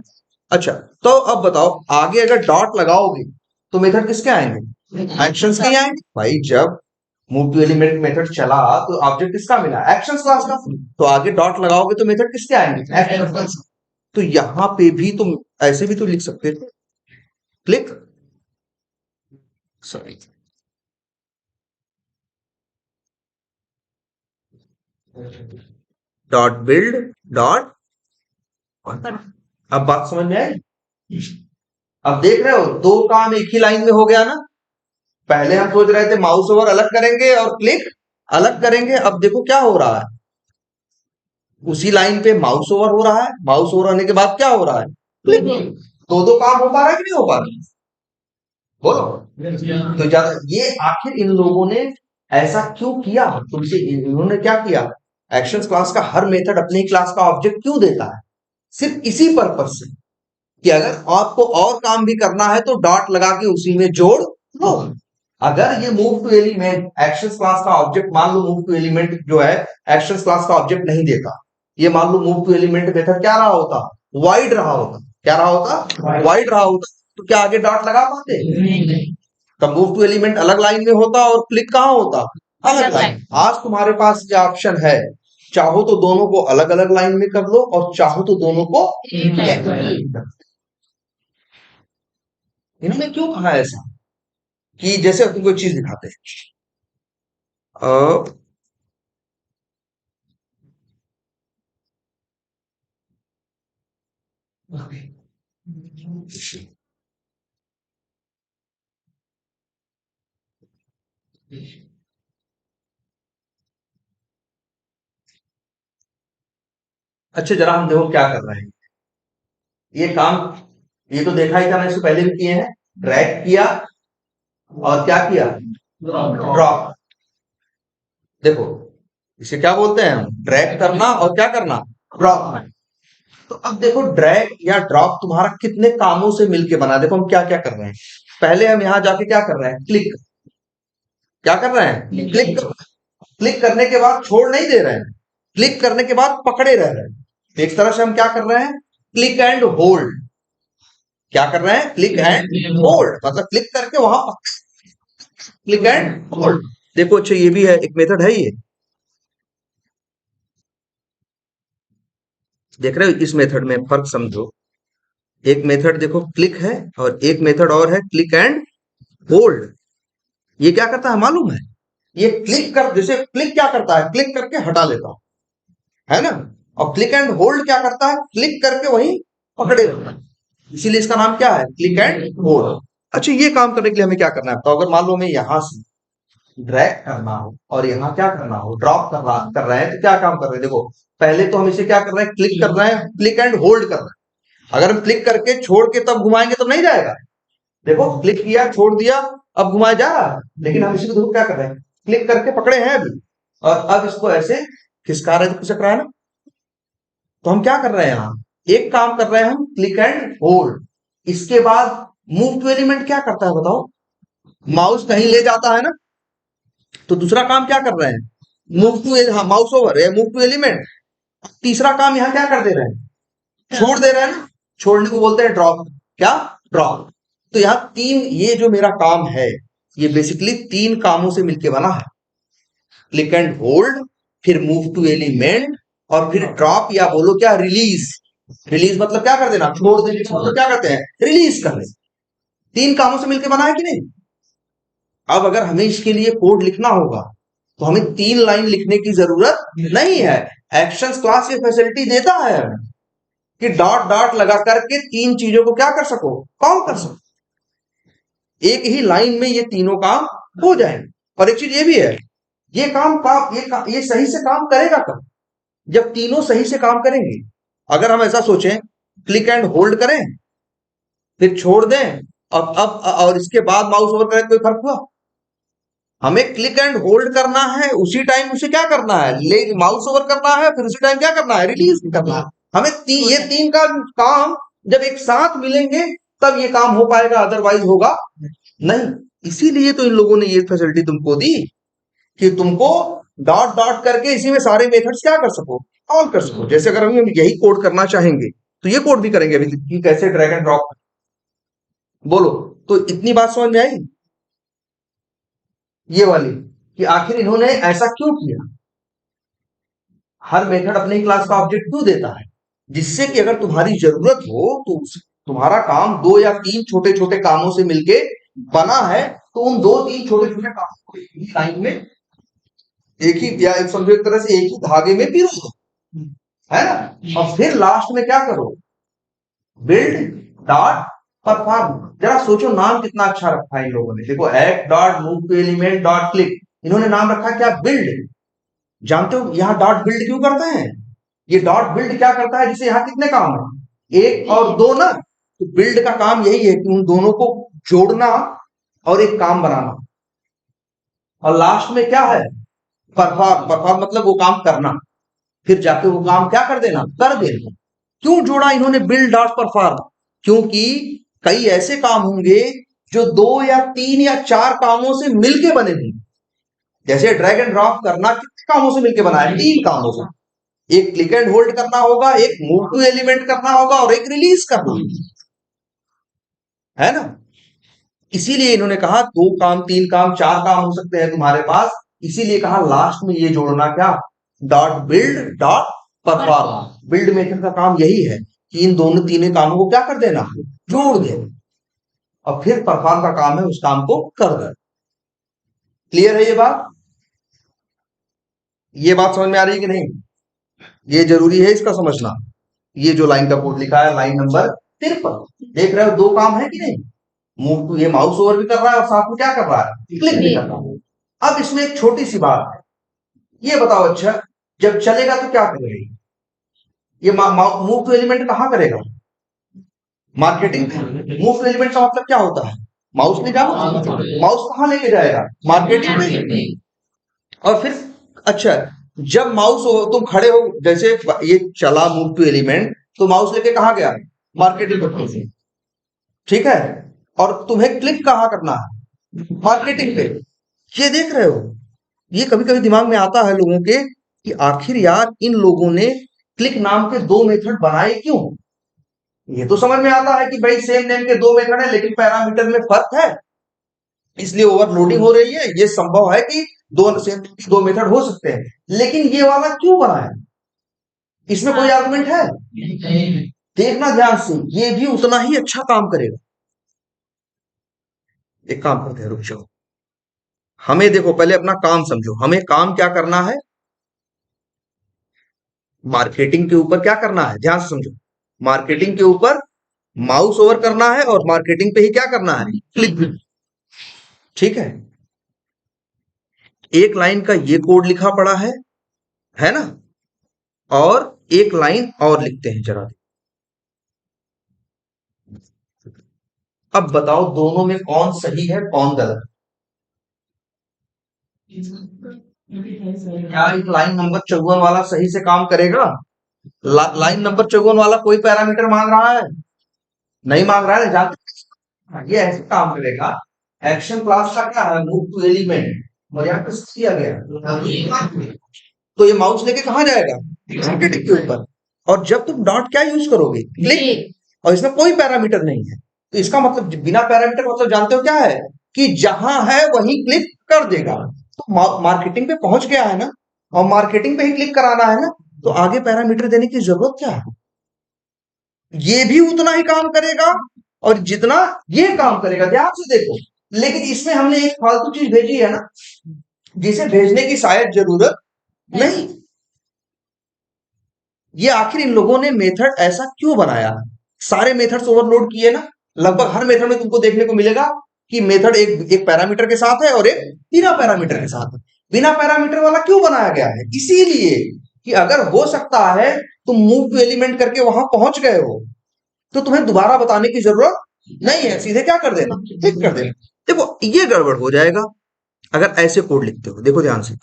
अच्छा, तो अब बताओ आगे अगर डॉट लगाओगे तो मेथड किसके आएंगे, एक्शंस के ही आएंगे। भाई जब मूव टू एलिमेंट मेथड चला तो ऑब्जेक्ट किसका मिला, एक्शंस क्लास का, तो आगे डॉट लगाओगे तो मेथड किसके आएंगे, एक्शंस क्लास। तो यहां पे भी तुम ऐसे भी तो लिख सकते थे, click, sorry, dot build dot, अब बात समझ में आई। अब देख रहे हो दो काम एक ही लाइन में हो गया ना, पहले हम सोच रहे थे माउस ओवर अलग करेंगे और क्लिक अलग करेंगे, अब देखो क्या हो रहा है, उसी लाइन पे माउस ओवर हो रहा है, माउस ओवर होने के बाद क्या हो रहा है, क्लिक, दो दो काम हो पा रहा है कि नहीं हो पा रहा, बोलो। तो ज्यादा ये आखिर इन लोगों ने ऐसा क्यों किया, तुमसे इन्होंने क्या किया, एक्शंस क्लास का हर मेथड अपनी क्लास का ऑब्जेक्ट क्यों देता है, सिर्फ इसी पर्पज से कि अगर आपको और काम भी करना है तो डॉट लगा के उसी में जोड़ लो। अगर ये move to element actions class का ऑब्जेक्ट, मान लो मूव टू एलिमेंट जो है एक्शंस क्लास का ऑब्जेक्ट नहीं देता, ये मान लो मूव टू एलिमेंट मेथड क्या रहा होता, वाइड रहा होता, क्या रहा होता, वाइड रहा होता, तो क्या आगे डॉट लगा पाते, तब मूव टू एलिमेंट अलग लाइन में होता और क्लिक कहाँ होता, अलग लाइन। आज तुम्हारे पास ये ऑप्शन है, चाहो तो दोनों को अलग अलग लाइन में कर लो और चाहो तो दोनों को एक लाइन में कर लो। इन्होंने क्यों कहा ऐसा, कि जैसे तुमको एक चीज दिखाते हैं, अच्छा जरा हम देखो क्या कर रहे हैं, ये काम, ये तो देखा ही था, मैं इससे पहले भी किए हैं, ड्रैग किया और क्या किया, ड्रॉप, देखो इसे क्या बोलते हैं हम? ड्रैग करना और क्या करना? ड्रॉप। तो अब देखो ड्रैग या ड्रॉप तुम्हारा कितने कामों से मिलके बना। देखो हम क्या क्या कर रहे हैं। पहले हम यहां जाके क्या कर रहे हैं? क्लिक। क्या कर रहे हैं? क्लिक। क्लिक करने के बाद छोड़ नहीं दे रहे हैं, क्लिक करने के बाद पकड़े रह रहे हैं। एक तरह से हम क्या कर रहे हैं? Click and hold. क्या कर रहे हैं? क्लिक एंड होल्ड, मतलब क्लिक करके वहां क्लिक एंड होल्ड। देखो अच्छा ये भी है, एक मेथड है ये, देख रहे हो? इस मेथड में फर्क समझो। एक मेथड देखो क्लिक है और एक मेथड और है क्लिक एंड होल्ड। ये क्या करता है मालूम है? ये क्लिक कर, जैसे क्लिक क्या करता है? क्लिक करके हटा लेता है ना। और क्लिक एंड होल्ड क्या करता है? क्लिक करके वहीं पकड़े रहता है। इसीलिए इसका नाम क्या है? Click and hold. अच्छा ये काम करने के लिए हमें क्या करना है? तो अगर मान लो हमें यहां से ड्रैग करना हो और यहाँ क्या करना हो? ड्रॉप कर रहे हैं, तो क्या काम कर रहे हैं? देखो पहले तो हम इसे क्या कर रहे हैं? क्लिक कर रहे हैं, क्लिक एंड होल्ड कर रहे हैं। अगर हम क्लिक करके छोड़ के तब घुमाएंगे तो नहीं जाएगा। देखो क्लिक किया, छोड़ दिया, अब घुमाया जा रहा है, लेकिन हम इसी को देखो क्या कर रहे हैं? क्लिक करके पकड़े हैं अभी, और अब इसको ऐसे खिसका रहे, खिसक रहा है ना। तो हम क्या कर रहे हैं? यहाँ एक काम कर रहे हैं हम, क्लिक एंड होल्ड। इसके बाद मूव टू एलिमेंट क्या करता है बताओ? माउस कहीं ले जाता है ना, तो दूसरा काम क्या कर रहे हैं? मूव टू, हाँ माउस ओवर है, मूव टू एलिमेंट। तीसरा काम यहाँ क्या कर दे रहे हैं? छोड़ दे रहे हैं ना, छोड़ने को बोलते हैं ड्रॉप। क्या? ड्रॉप। तो यहाँ तीन, ये जो मेरा काम है ये बेसिकली तीन कामों से मिलके बना है। क्लिक एंड होल्ड, फिर मूव टू एलिमेंट, और फिर ड्रॉप या बोलो क्या, रिलीज। रिलीज मतलब क्या कर देना? छोड़ देने, मतलब क्या करते हैं? रिलीज कर दें। तीन कामों से मिलकर बना है कि नहीं? अब अगर हमें इसके लिए कोड लिखना होगा तो हमें 3 लाइन लिखने की जरूरत नहीं है। एक्शंस क्लास ये फैसिलिटी देता है कि डॉट डॉट लगा करके तीन चीजों को क्या कर सको? कॉल कर सको। एक ही लाइन में ये तीनों काम हो जाएंगे। और एक चीज ये भी है, ये ये सही से काम करेगा कब? जब तीनों सही से काम करेंगे। अगर हम ऐसा सोचें, क्लिक एंड होल्ड करें फिर छोड़ दें, अब और इसके बाद माउस ओवर करें, कोई फर्क हुआ? हमें क्लिक एंड होल्ड करना है, उसी टाइम उसे क्या करना है? ले माउस ओवर करना है, फिर उसी टाइम क्या करना है? रिलीज करना है। हमें ये तीन का काम जब एक साथ मिलेंगे तब ये काम हो पाएगा, अदरवाइज होगा नहीं। इसीलिए तो इन लोगों ने ये फैसिलिटी तुमको दी कि तुमको डॉट डॉट करके इसी में सारे मेथड्स क्या कर सको? कॉल कर सको। जैसे अगर हम यही कोड करना चाहेंगे तो ये कोड भी करेंगे अभी कि कैसे ड्रैग एंड ड्रॉप। बोलो, तो इतनी बात समझ में आई ये वाली, कि आखिर इन्होंने ऐसा क्यों किया? हर मेथड अपने ही क्लास का ऑब्जेक्ट क्यों देता है? जिससे कि अगर तुम्हारी जरूरत हो तो तुम्हारा काम 2 या 3 छोटे छोटे कामों से मिलके बना है, तो उन 2-3 छोटे छोटे कामों को एक ही लाइन में, एक ही, या एक समझो एक तरह से एक ही धागे में पिरो दो, है ना। और फिर लास्ट में क्या करो? Build dot perform. जरा सोचो नाम कितना अच्छा रखा है इन लोगों ने। देखो act dot move to element dot click, इन्होंने नाम रखा क्या? बिल्ड। जानते हो यहाँ डॉट बिल्ड क्यों करते हैं? ये डॉट बिल्ड क्या करता है? जिसे यहाँ कितने काम है? 1 और 2 ना। तो बिल्ड का काम यही है कि उन दोनों को जोड़ना और एक काम बनाना। और लास्ट में क्या है? परफॉर्म। परफॉर्म मतलब वो काम करना, फिर जाके वो काम क्या कर देना? कर देना। क्यों जोड़ा इन्होंने बिल्ड डॉट परफॉर्म? क्योंकि कई ऐसे काम होंगे जो 2 या 3 या 4 कामों से मिलके बने होंगे। जैसे ड्रैग एंड ड्रॉप करना कितने कामों से मिलकर बना है? 3 कामों से। एक क्लिक एंड होल्ड करना होगा, एक मूव टू एलिमेंट करना होगा, और एक रिलीज करना होगा, है ना। इसीलिए इन्होंने कहा 2 काम, 3 काम, 4 काम हो सकते हैं तुम्हारे पास। इसीलिए कहा लास्ट में ये जोड़ना क्या? Dot build dot perform. Build method का काम यही है कि इन दोनों तीनों कामों को क्या कर देना? जोड़ देना। और फिर परफॉर्म का काम है उस काम को कर देना। क्लियर है ये बात? ये बात समझ में आ रही है कि नहीं? ये जरूरी है इसका समझना। ये जो लाइन का कोड लिखा है, लाइन नंबर 53, देख रहे हो 2 काम है कि नहीं? मूव टू, ये माउस ओवर भी कर रहा है और साथ में क्या कर रहा है? क्लिक भी कर रहा है। अब इसमें एक छोटी सी बात है, ये बताओ अच्छा, जब चलेगा तो क्या करेगा? ये मूव टू एलिमेंट कहाँ करेगा? मार्केटिंग। मूव टू एलिमेंट का मतलब क्या होता है? माउस ले जाओ, माउस कहाँ लेके जाएगा? मार्केटिंग में। और फिर अच्छा, जब माउस तुम खड़े हो, जैसे ये चला मूव टू एलिमेंट, तो माउस लेके कहाँ गया? मार्केटिंग पे। ठीक है, और तुम्हें क्लिक कहाँ करना है? मार्केटिंग पे। ये देख रहे हो, ये कभी कभी दिमाग में आता है लोगों के कि आखिर यार इन लोगों ने क्लिक नाम के दो मेथड बनाए क्यों? ये तो समझ में आता है कि भाई सेम नेम के दो मेथड है लेकिन पैरामीटर में फर्क है, इसलिए ओवरलोडिंग हो रही है। ये संभव है कि दो सेम दो मेथड हो सकते हैं, लेकिन ये वाला क्यों बनाया? इसमें कोई आर्गुमेंट है? देखना ध्यान से, ये भी उतना ही अच्छा काम करेगा। एक काम करते हैं, रुक जाओ। हमें देखो, पहले अपना काम समझो, हमें काम क्या करना है? मार्केटिंग के ऊपर क्या करना है, ध्यान से समझो। मार्केटिंग के ऊपर माउस ओवर करना है और मार्केटिंग पे ही क्या करना है? क्लिक। ठीक है, एक लाइन का ये कोड लिखा पड़ा है ना? और एक लाइन और लिखते हैं जरा। अब बताओ दोनों में कौन सही है कौन गलत? क्या एक लाइन नंबर 54 वाला सही से काम करेगा? लाइन नंबर 54 वाला कोई पैरामीटर मांग रहा है? नहीं मांग रहा है, जानते हैं? ये ऐसे काम करेगा। एक्शन क्लास का क्या है? मूव टू एलिमेंट, और यहाँ पे किया गया, तो ये माउस लेके कहाँ जाएगा? मार्केटिंग के ऊपर। और जब तुम डॉट क्या यूज करोगे? क्लिक। और इसमें कोई पैरामीटर नहीं है, तो इसका मतलब बिना पैरामीटर मतलब जानते हो क्या है? कि जहां है वहीं क्लिक कर देगा। तो मार्केटिंग पे पहुंच गया है ना, और मार्केटिंग पे ही क्लिक कराना है ना, तो आगे पैरामीटर देने की जरूरत क्या है? ये भी उतना ही काम करेगा और जितना ये काम करेगा, ध्यान से देखो। लेकिन इसमें हमने एक फालतू चीज भेजी है ना, जिसे भेजने की शायद जरूरत नहीं। ये आखिर इन लोगों ने मेथड ऐसा क्यों बनाया? सारे मेथड्स ओवरलोड किए ना, लगभग हर मेथड में तुमको देखने को मिलेगा कि मेथड एक पैरामीटर के साथ है और एक बिना पैरामीटर के साथ है। बिना पैरामीटर वाला क्यों बनाया गया है? इसीलिए कि अगर हो सकता है तुम मूव टू एलिमेंट करके वहां पहुंच गए हो, तो तुम्हें दोबारा बताने की जरूरत नहीं है, सीधे क्या कर देना? क्लिक कर देना। देखो ये गड़बड़ हो जाएगा अगर ऐसे कोड लिखते हो। देखो ध्यान से,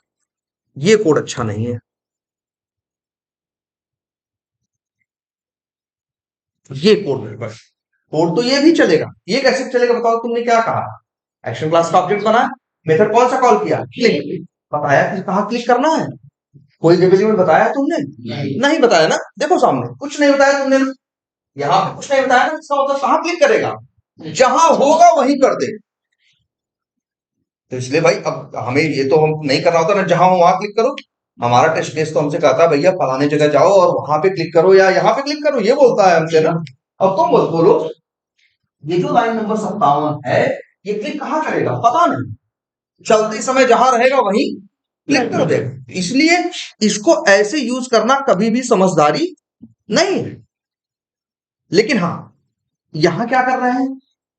ये कोड अच्छा नहीं है। ये कोड गड़बड़। कोड तो ये भी चलेगा, ये कैसे चलेगा बताओ? तुमने क्या कहा? एक्शन क्लास का ऑब्जेक्ट बना, मेथड कौन सा कॉल किया? क्लिक। बताया कि कहाँ क्लिक करना है? कोई एलिमेंट बताया है तुमने? नहीं बताया ना। देखो सामने कुछ नहीं बताया तुमने ना, यहाँ पे कुछ नहीं बताया ना, इसका मतलब कहाँ क्लिक करेगा? जहां होगा वहीं कर दे। तो इसलिए भाई अब हमें ये तो हम नहीं करना होता ना, जहां हो वहां क्लिक करो। हमारा टेस्ट केस तो हमसे कहता है भैया फलाने जगह जाओ और वहां पे क्लिक करो या यहाँ पे क्लिक करो, ये बोलता है हमसे ना। अब तुम बोलो, ये जो लाइन नंबर 57 है, ये क्लिक कहाँ करेगा? पता नहीं, चलते समय जहां रहेगा वहीं क्लिक कर देगा। इसलिए इसको ऐसे यूज करना कभी भी समझदारी नहीं है। लेकिन हाँ, यहां क्या कर रहे हैं?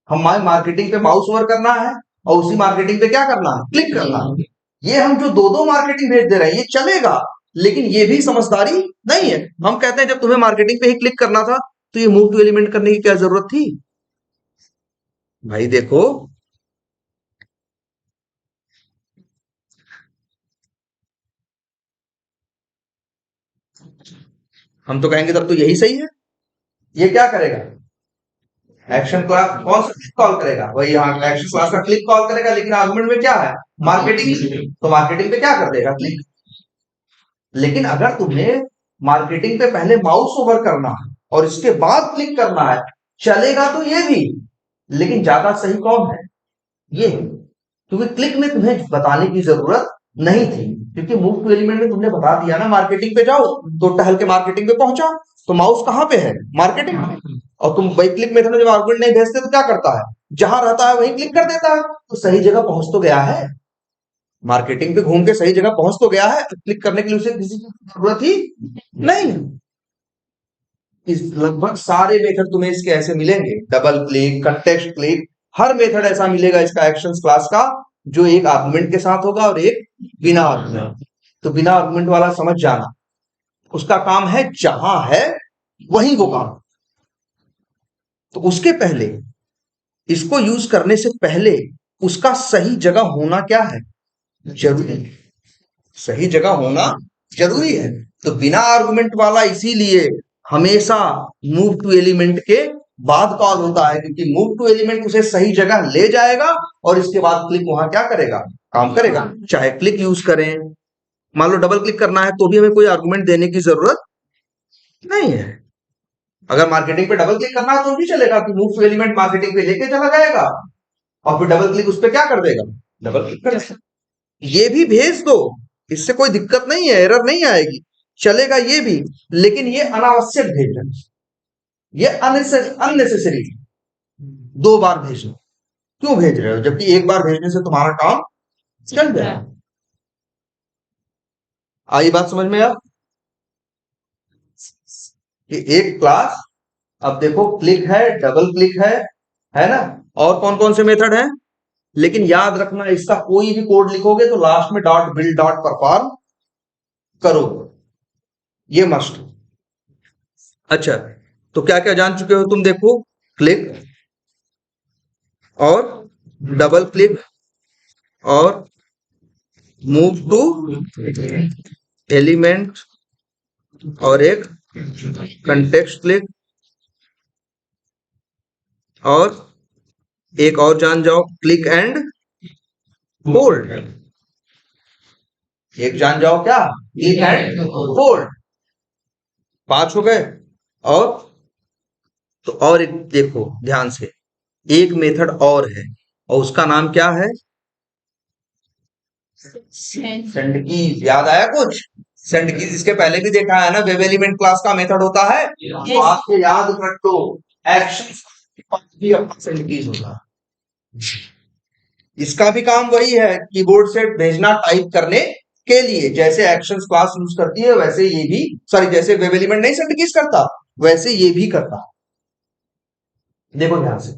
हमारे मार्केटिंग पे माउस ओवर करना है और उसी मार्केटिंग पे क्या करना है? क्लिक करना है। ये हम जो दो दो मार्केटिंग भेज दे रहे हैं ये चलेगा, लेकिन ये भी समझदारी नहीं है। हम कहते हैं जब तुम्हें मार्केटिंग पे ही क्लिक करना था तो ये मूव टू एलिमेंट करने की क्या जरूरत थी? भाई देखो, हम तो कहेंगे तब तो यही सही है। ये क्या करेगा? एक्शन क्लास कौन सा क्लिक कॉल करेगा? वही यहाँ एक्शन क्लास का क्लिक कॉल करेगा, लेकिन आर्गुमेंट में क्या है? मार्केटिंग। तो मार्केटिंग पे क्या कर देगा? क्लिक। लेकिन अगर तुम्हें मार्केटिंग पे पहले माउस ओवर करना है और इसके बाद क्लिक करना है, चलेगा तो ये भी, लेकिन ज्यादा सही कौन है? ये है। क्योंकि क्लिक में तुम्हें बताने की जरूरत नहीं थी, क्योंकि मूव टू एलिमेंट में तुमने बता दिया ना मार्केटिंग पे जाओ, तो टहल के मार्केटिंग पे पहुंचा। तो माउस कहां पे है? मार्केटिंग पे। और तुम वही क्लिक मेथड में जब आर्गुमेंट नहीं भेजते तो क्या करता है? जहां रहता है वहीं क्लिक कर देता है, तो सही जगह पहुंच तो गया है। मार्केटिंग पे घूम के सही जगह पहुंच तो गया है, तो क्लिक करने के लिए उसे किसी की जरूरत ही नहीं। इस लगभग सारे मेथड तुम्हें इसके ऐसे मिलेंगे, डबल क्लिक, कंटेक्स्ट क्लिक, हर मेथड ऐसा मिलेगा इसका एक्शंस क्लास का, जो एक आर्गुमेंट के साथ होगा और एक बिना आर्गुमेंट। तो बिना आर्गुमेंट वाला समझ जाना, उसका काम है जहां है वहीं वो काम। तो उसके पहले, इसको यूज करने से पहले उसका सही जगह होना क्या है? जरूरी। सही जगह होना जरूरी है। तो बिना आर्गुमेंट वाला इसीलिए हमेशा मूव टू एलिमेंट के बाद कॉल होता है, क्योंकि मूव टू एलिमेंट उसे सही जगह ले जाएगा और इसके बाद क्लिक वहां क्या करेगा, काम करेगा। चाहे क्लिक यूज करें, मान लो डबल क्लिक करना है तो भी हमें कोई आर्गुमेंट देने की जरूरत नहीं है। अगर मार्केटिंग पे डबल क्लिक करना है तो भी चलेगा कि मूव टू एलिमेंट मार्केटिंग पे लेके चला जाएगा और फिर डबल क्लिक उस पर क्या कर देगा, डबल क्लिक कर देगा। ये भी भेज दो, इससे कोई दिक्कत नहीं है, एरर नहीं आएगी, चलेगा ये भी। लेकिन ये अनावश्यक भेजना, ये अननेसेसरी 2 बार भेजना। क्यों भेज रहे हो, जबकि 1 बार भेजने से तुम्हारा काम चल जाए। आई बात समझ में? आप कि एक क्लास, अब देखो क्लिक है, डबल क्लिक है ना, और कौन कौन से मेथड हैं। लेकिन याद रखना, इसका कोई भी कोड लिखोगे तो लास्ट में डॉट बिल्ड डॉट परफॉर्म करो, ये मस्ट। अच्छा, तो क्या क्या जान चुके हो तुम, देखो क्लिक और डबल क्लिक और मूव टू एलिमेंट और एक कंटेक्स्ट क्लिक और एक और जान जाओ, क्लिक एंड होल्ड। एक जान जाओ क्या, क्लिक एंड होल्ड। 5 हो गए। और तो और एक देखो ध्यान से, एक मेथड और है और उसका नाम क्या है, सेंड कीज। याद आया कुछ, सेंड कीज इसके पहले भी देखा है ना, वेब एलिमेंट क्लास का मेथड होता है। तो आपको याद रख लो, एक्शन भी अपना सेंड कीज होता है। इसका भी काम वही है, कीबोर्ड से भेजना टाइप करने के लिए। जैसे एक्शंस क्लास यूज करती है वैसे ये भी, सॉरी जैसे वेब एलिमेंट नहीं सेंड कीज करता वैसे ये भी करता। देखो ध्यान से,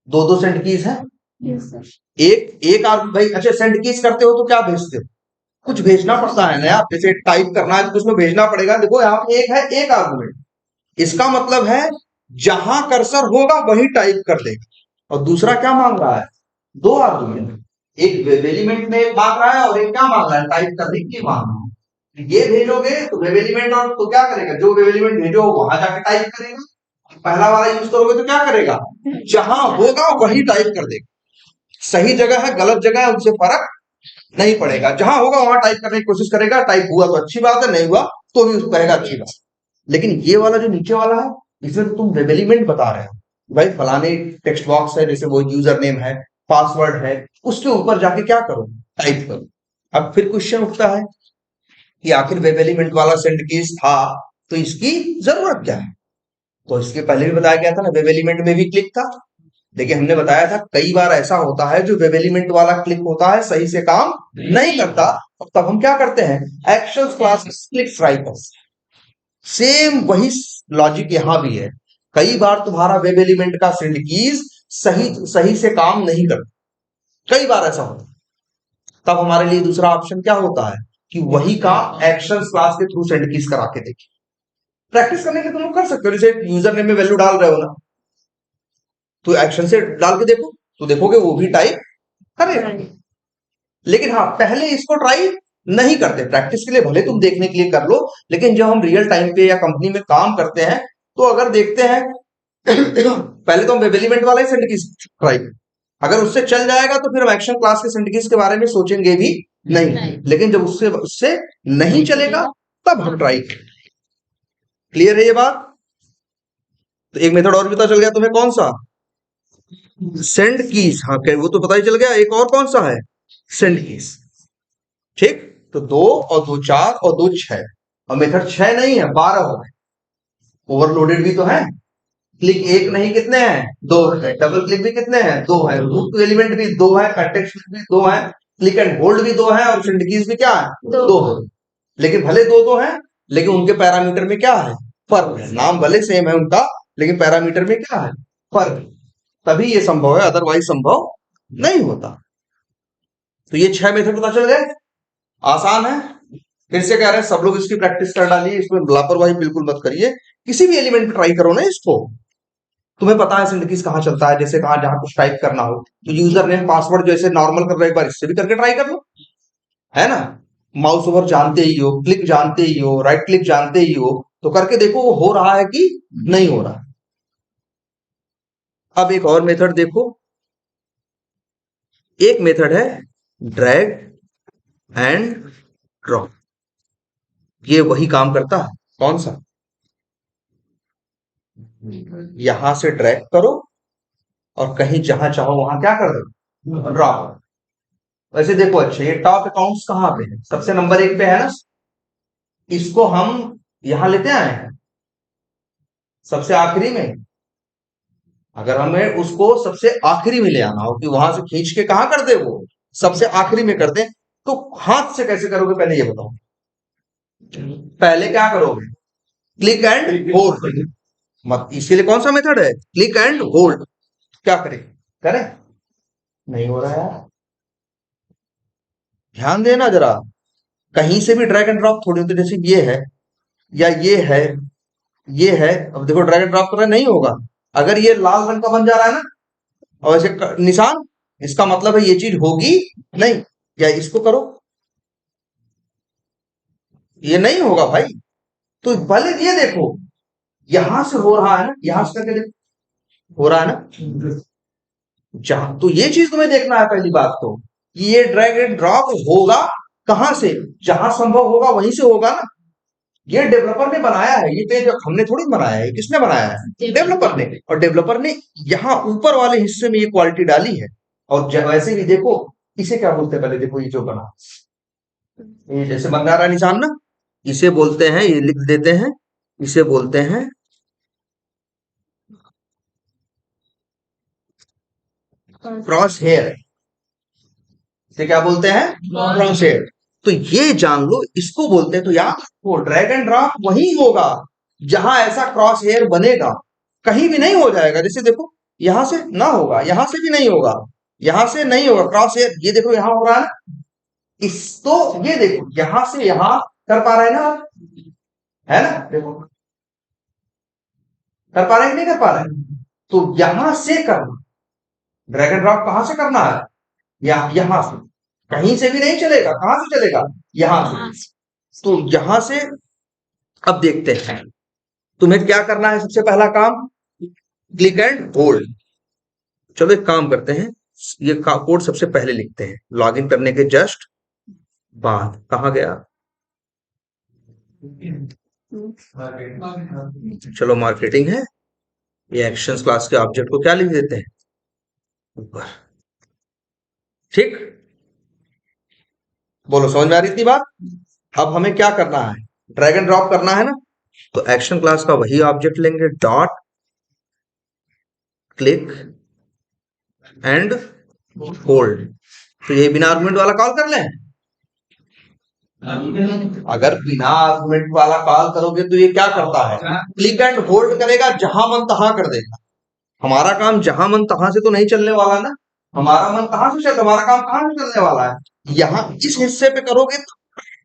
2 सेंड कीज है। एक भाई, अच्छा सेंड कीज करते हो तो क्या भेजते हो, कुछ भेजना पड़ता है ना यार, जैसे टाइप करना है तो उसमें भेजना पड़ेगा। देखो यहाँ पे एक है, एक आर्गुमेंट, इसका मतलब है जहां कर्सर होगा वही टाइप कर देगा। और दूसरा क्या मांग रहा है, 2 आर्गुमेंट, एक वेब एलिमेंट में मांग रहा है और एक क्या मांग रहा है, टाइप करने की मांग रहा है। ये भेजोगे तो वेब एलिमेंट, और तो क्या करेगा, जो वेब एलिमेंट भेजो वहां जाके टाइप करेगा। पहला वाला यूज करोगे तो क्या करेगा, जहां होगा वही टाइप कर देगा। सही जगह है गलत जगह है उससे फर्क नहीं पड़ेगा, जहां होगा वहां टाइप करने की कोशिश करेगा। टाइप हुआ तो अच्छी बात है, नहीं हुआ तो भी उसको कहेगा अच्छी बात। लेकिन ये वाला जो नीचे वाला है, इसमें तो तुम वेब एलिमेंट बता रहे हो, भाई फलाने टेक्स्ट बॉक्स है, जैसे वो यूजर नेम है, पासवर्ड है, उसके ऊपर जाके क्या करो, टाइप करो। अब फिर क्वेश्चन उठता है कि आखिर वेब एलिमेंट वाला सेंड कीज था तो इसकी जरूरत क्या है। तो इसके पहले भी बताया गया था ना, वेब एलिमेंट में भी क्लिक था। देखिए हमने बताया था कई बार ऐसा होता है जो वेब एलिमेंट वाला क्लिक होता है सही से काम नहीं करता, और तब हम क्या करते हैं, एक्शंस क्लास क्लिक ट्राई करते हैं। सेम वही लॉजिक यहां भी है। कई बार तुम्हारा वेब एलिमेंट का सेंड कीज सही सही से काम नहीं करता, कई बार ऐसा होता है। तब हमारे लिए दूसरा ऑप्शन क्या होता है कि वही काम एक्शंस क्लास के थ्रू सेंड कीज करा के देखिए। प्रैक्टिस करने के तुम लोग कर सकते हो, जैसे यूजर नेम में वैल्यू डाल रहे हो ना, तो एक्शन से डाल के देखो तो देखोगे वो भी टाइप करेगा। लेकिन हाँ, पहले इसको ट्राई नहीं करते, प्रैक्टिस के लिए भले तुम देखने के लिए कर लो, लेकिन जब हम रियल टाइम पे या कंपनी में काम करते हैं तो अगर देखते हैं पहले तो हम वेब एलिमेंट वाला ही सिंटकीज ट्राई, अगर उससे चल जाएगा तो फिर हम एक्शन क्लास के सिंटकीज के बारे में सोचेंगे भी नहीं। लेकिन जब उससे उससे नहीं चलेगा तब हम ट्राई। क्लियर है ये बात? तो एक मेथड और पता चल गया तुम्हें, कौन सा, सेंड कीज। हाँ वो तो पता ही चल गया, एक और कौन सा है, सेंड कीज। ठीक, तो 2 और 2 4 और 2 6, और मेथड 6 नहीं है 12 हो गए, ओवरलोडेड भी तो है। क्लिक एक नहीं कितने हैं, 2 है। डबल क्लिक भी कितने हैं, 2 है। रूट टू एलिमेंट भी 2 है, कंटेक्स्ट भी 2 है, क्लिक एंड होल्ड भी 2 है, और सेंड कीज भी क्या है, 2 है। लेकिन भले 2 है, लेकिन उनके पैरामीटर में क्या है, फर्क है। नाम भले सेम है उनका, लेकिन पैरामीटर में क्या है, फर्क। तभी ये संभव है, अदरवाइज संभव नहीं होता। तो ये 6 मेथड पता चल गए, आसान है। फिर से कह रहे हैं सब लोग इसकी प्रैक्टिस कर डालिए, इसमें लापरवाही बिल्कुल मत करिए। किसी भी एलिमेंट पे ट्राई करो ना इसको, तुम्हें पता है सिंटकीज कहाँ चलता है, जैसे कहाँ जहां कुछ टाइप करना हो तो यूजर नेम पासवर्ड जैसे नॉर्मल कर रहे हो, एक बार इससे भी करके ट्राई कर लो, है ना। माउस ओवर जानते ही हो, क्लिक जानते ही हो, राइट क्लिक जानते ही हो, तो करके देखो वो हो रहा है कि नहीं हो रहा। अब एक और मेथड देखो, एक मेथड है ड्रैग एंड ड्रॉप। ये वही काम करता है। कौन सा? यहां से ड्रैग करो और कहीं जहां चाहो वहां क्या कर दो, ड्रॉप। वैसे देखो, अच्छा ये टॉप अकाउंट्स कहां पे है? सबसे नंबर 1 पे है ना। इसको हम यहां लेते आए हैं सबसे आखिरी में। अगर हमें उसको सबसे आखिरी में ले आना हो कि वहां से खींच के कहां कर दे, वो सबसे आखिरी में कर दे, तो हाथ से कैसे करोगे पहले ये बताओ। पहले क्या करोगे? Click and hold. मत इसीलिए कौन सा मेथड है? Click and hold. क्या करें? करें? नहीं हो रहा है यार। ध्यान देना जरा, कहीं से भी ड्रैग एंड ड्रॉप थोड़ी होती। जैसे ये है या ये है, ये है, अब देखो ड्रैग एंड ड्रॉप कर रहे हैं, नहीं होगा। अगर ये लाल रंग का बन जा रहा है ना और ऐसे निशान, इसका मतलब है ये चीज होगी नहीं। या इसको करो, ये नहीं होगा भाई। तो भले ये देखो, यहां से हो रहा है ना, यहां से करके देखो हो रहा है ना। जहां तो ये चीज तुम्हें देखना है पहली बात तो, कि ये ड्रैग एंड ड्रॉप होगा कहां से? जहां संभव होगा वहीं से होगा ना। ये डेवलपर ने बनाया है, ये पेज हमने थोड़ी बनाया है। किसने बनाया है? डेवलपर ने। और डेवलपर ने यहाँ ऊपर वाले हिस्से में ये क्वालिटी डाली है। और वैसे भी देखो, इसे क्या बोलते हैं? पहले देखो, ये जो बना, ये जैसे बन रहा है निशान ना, इसे बोलते हैं, ये लिख देते हैं, इसे बोलते हैं क्रॉस हेयर। इसे क्या बोलते हैं? Crosshair. तो ये जान लो, इसको बोलते हैं। तो यार वो ड्रैग एंड ड्रॉप वही होगा जहां ऐसा क्रॉस हेयर बनेगा, कहीं भी नहीं हो जाएगा। जैसे देखो, यहां से ना होगा, यहां से भी नहीं होगा, यहां से नहीं होगा क्रॉस हेयर। ये देखो यहां हो रहा है ना, इस तो ये देखो यहां से यहां कर पा रहे हैं ना आप? है ना? देखो कर पा रहे हैं कि नहीं कर पा रहे हैं? तो यहां से करना, ड्रैग एंड ड्रॉप कहां से करना है? यहां से। कहीं से भी नहीं चलेगा। कहां से चलेगा? यहां से। तो यहां से अब देखते हैं तुम्हें क्या करना है। सबसे पहला काम, क्लिक एंड होल्ड। चलो एक काम करते हैं, ये कोड सबसे पहले लिखते हैं लॉगिन करने के जस्ट बाद। कहा गया? चलो मार्केटिंग है, ये एक्शंस क्लास के ऑब्जेक्ट को क्या लिख देते हैं? ऊपर। ठीक, बोलो समझ में आ रही थी बात? अब हमें क्या करना है? ड्रैग एंड ड्रॉप करना है ना। तो एक्शन क्लास का वही ऑब्जेक्ट लेंगे, डॉट क्लिक एंड होल्ड। तो ये बिना आर्गुमेंट वाला कॉल कर लें। अगर बिना आर्गुमेंट वाला कॉल करोगे तो ये क्या करता है? क्लिक एंड होल्ड करेगा, जहां मन तहां कर देगा। हमारा काम जहां मन तहां से तो नहीं चलने वाला ना। हमारा मन कहां से चल, हमारा काम कहां से चलने वाला है? यहाँ इस हिस्से पे करोगे तो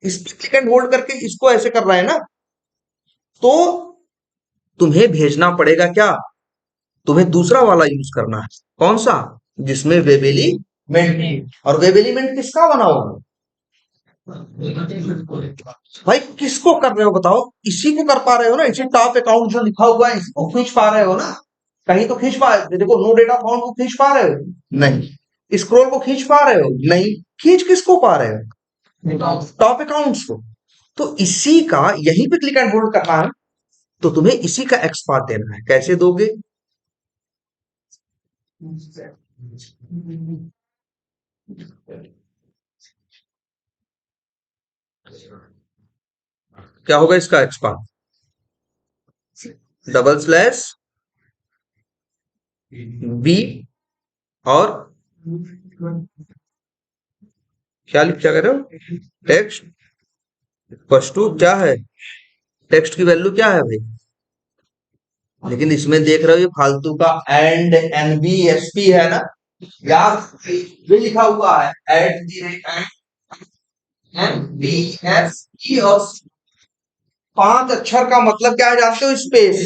इस क्लिक एंड होल्ड करके इसको ऐसे कर रहा है ना, तो तुम्हें भेजना पड़ेगा क्या? तुम्हें दूसरा वाला यूज करना है। कौन सा? जिसमें वेबेलीमेंट। और वेबेलीमेंट किसका बना होगा? भाई किसको कर रहे हो बताओ? इसी को कर पा रहे हो ना, इसी टॉप अकाउंट जो लिखा हुआ है इसको खींच पा रहे हो ना? कहीं तो खींच पा रहे, देखो नो डेटा फाउंड को खींच पा रहे हो? नहीं। स्क्रॉल को खींच पा रहे हो? नहीं। खींच किसको पा रहे हो? टॉप अकाउंट्स को। तो इसी का यहीं पे क्लिक एंड होल्ड करना है। तो तुम्हें इसी का एक्सपार्ट देना है। कैसे दोगे? क्या होगा इसका एक्सपांड? डबल स्लैश बी और क्या कर रहे हो? टेक्स्ट इक्वल्स टू क्या है? टेक्स्ट की वैल्यू क्या है भाई? लेकिन इसमें देख रहे हो ये फालतू का एंड एनबीएसपी है ना यार, ये लिखा हुआ है एट दी रेट एनबीएसपी और 5 अक्षर का मतलब क्या है जानते हो? स्पेस।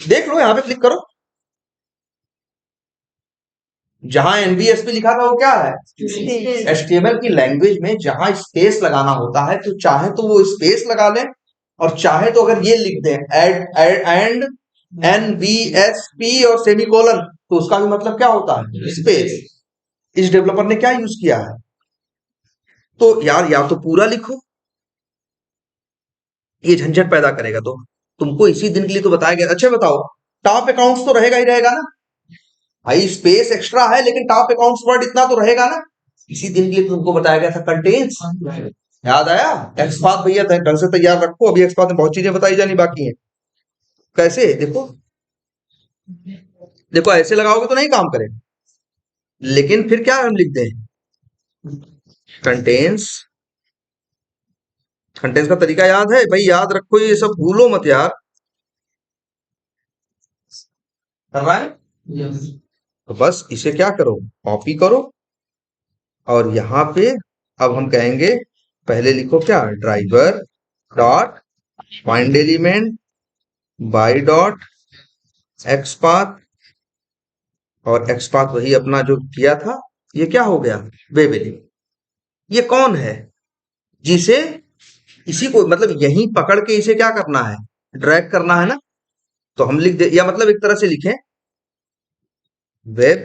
देख लो, यहां पे क्लिक करो, जहां एनबीएसपी लिखा था वो क्या है, एचटीएमएल की लैंग्वेज में जहां स्पेस लगाना होता है तो चाहे तो वो स्पेस लगा लें, और चाहे तो अगर ये लिख दें एंड एनबीएसपी और सेमीकोलन, तो उसका भी मतलब क्या होता है, स्पेस। इस डेवलपर ने क्या यूज किया है, तो यार या तो पूरा लिखो, ये झंझट पैदा करेगा, तो तुमको इसी दिन के लिए तो बताया गया। अच्छा बताओ, टॉप अकाउंट्स तो रहेगा ही रहेगा ना भाई, स्पेस एक्स्ट्रा है लेकिन टॉप अकाउंट्स वर्ड इतना तो रहेगा ना। इसी दिन के लिए तुमको बताया गया था कंटेन्स, याद आया। एक्सपाथ भैया ढंग से तैयार रखो, अभी एक्सपाथ में बहुत चीजें बताई जानी बाकी है। कैसे, देखो देखो ऐसे लगाओगे तो नहीं काम करेगा, लेकिन फिर क्या हम लिख दें, कंटेन्स। कंटेन्स का तरीका याद है भाई, याद रखो, ये सब भूलो मत यार। कर रहा है, तो बस इसे क्या करो, कॉपी करो, और यहां पे अब हम कहेंगे, पहले लिखो क्या, driver dot find element by dot XPath, और एक्सपाथ वही अपना जो किया था, ये क्या हो गया, वेब एलिमेंट। ये कौन है, जिसे इसी को मतलब यहीं पकड़ के इसे क्या करना है, ड्रैग करना है ना। तो हम लिख दे, या मतलब एक तरह से लिखें वेब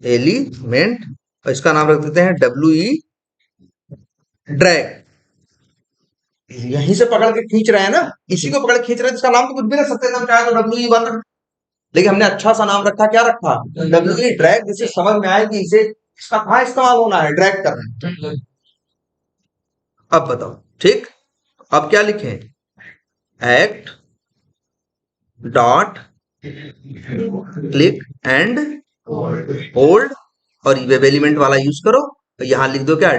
एलिमेंट, और इसका नाम रख देते हैं डब्ल्यू ई ड्रैग। यहीं से पकड़ के खींच रहे हैं ना, इसी को पकड़ के खींच रहे हैं, इसका नाम तो कुछ भी रख सकते हैं, हम चाहे तो डब्ल्यू ई वन, लेकिन हमने अच्छा सा नाम रखा, क्या रखा, डब्ल्यू ई ड्रैग, जिससे समझ में आए कि इसे इसका कहाँ इस्तेमाल होना है, ड्रैग करना है। अब बताओ, ठीक, अब क्या लिखें, act dot click and hold, और वेब एलिमेंट वाला यूज करो, तो यहां लिख दो क्या,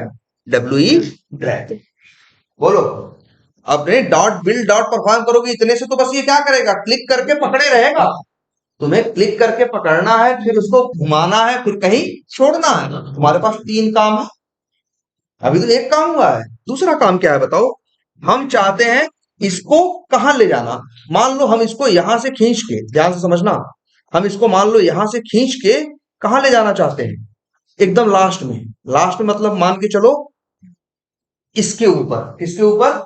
डब्ल्यू ई ड्रैग। बोलो, अब नहीं डॉट बिल्ड डॉट परफॉर्म करोगे, इतने से तो बस ये क्या करेगा, क्लिक करके पकड़े रहेगा। तुम्हें क्लिक करके पकड़ना है, फिर उसको घुमाना है, फिर कहीं छोड़ना है। तुम्हारे पास 3 काम है, अभी तो एक काम हुआ है, दूसरा काम क्या है बताओ। हम चाहते हैं इसको कहां ले जाना, मान लो हम इसको यहां से खींच के, ध्यान से समझना, हम इसको मान लो यहां से खींच के कहां ले जाना चाहते हैं, एकदम लास्ट में। लास्ट में मतलब मान के चलो इसके ऊपर, किसके ऊपर,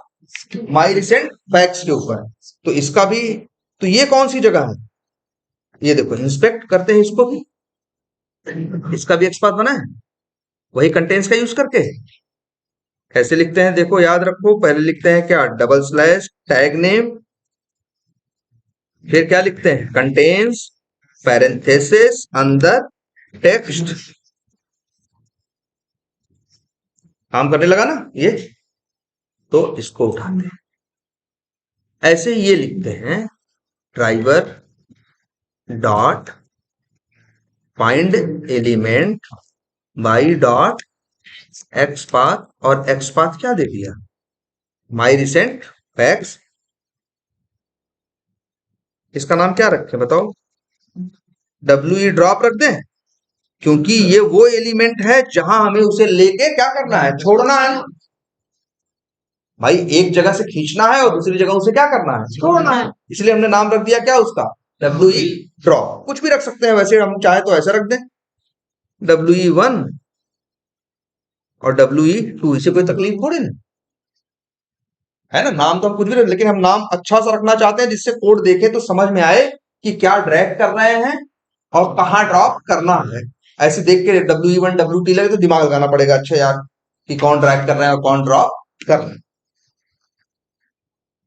माई रिसेंट फैक्ट्स के ऊपर। तो इसका भी, तो ये कौन सी जगह है, ये देखो, इंस्पेक्ट करते हैं इसको भी, इसका भी एक्सपाथ बना है, वही कंटेंट्स का यूज करके। कैसे लिखते हैं देखो, याद रखो, पहले लिखते हैं क्या, डबल स्लैश टैग नेम, फिर क्या लिखते हैं, कंटेन्स पैरेंथेसिस अंदर टेक्स्ट। काम करने लगा ना ये, तो इसको उठाते हैं, ऐसे ये लिखते हैं, driver dot find element by dot XPath, और एक्सपाथ क्या दे दिया, माई रिसेंट फैक्ट्स। इसका नाम क्या रखें बताओ, डब्ल्यू ई ड्रॉप रख दें, क्योंकि ये वो एलिमेंट है जहां हमें उसे लेके क्या करना है, छोड़ना है। भाई एक जगह से खींचना है और दूसरी जगह उसे क्या करना है, छोड़ना है, इसलिए हमने नाम रख दिया क्या उसका, डब्ल्यू ई ड्रॉप। कुछ भी रख सकते हैं वैसे, हम चाहे तो ऐसे रख दें, डब्ल्यू ई वन और डब्ल्यू ई टू, इसे कोई तकलीफ थोड़ी ना है ना। नाम तो हम कुछ भी रख, लेकिन हम नाम अच्छा सा रखना चाहते हैं जिससे कोड देखे तो समझ में आए कि क्या ड्रैग कर रहे हैं और कहाँ ड्रॉप करना है। ऐसे देख के W E one W T लगे तो दिमाग लगाना पड़ेगा, अच्छा यार कि कौन ड्रैग कर रहे हैं और कौन ड्रॉप कर रहे हैं।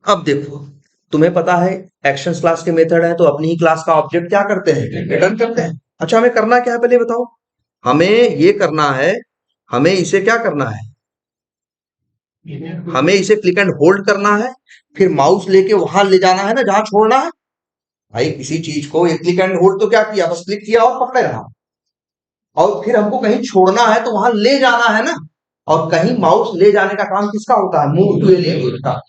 अब देखो, तुम्हें पता है एक्शन क्लास के मेथड है, तो अपनी ही क्लास का ऑब्जेक्ट क्या करते हैं, रिटर्न करते हैं। अच्छा हमें करना क्या है पहले बताओ, हमें ये करना है, हमें इसे क्या करना है, हमें इसे क्लिक एंड होल्ड करना है, फिर माउस लेके वहां ले जाना है ना जहां छोड़ना है। भाई किसी चीज को ये क्लिक एंड होल्ड तो क्या किया, बस क्लिक किया और पकड़े रहा, और फिर हमको कहीं छोड़ना है तो वहां ले जाना है ना। और कहीं माउस ले जाने का काम किसका होता है, मूव टू एलिमेंट का।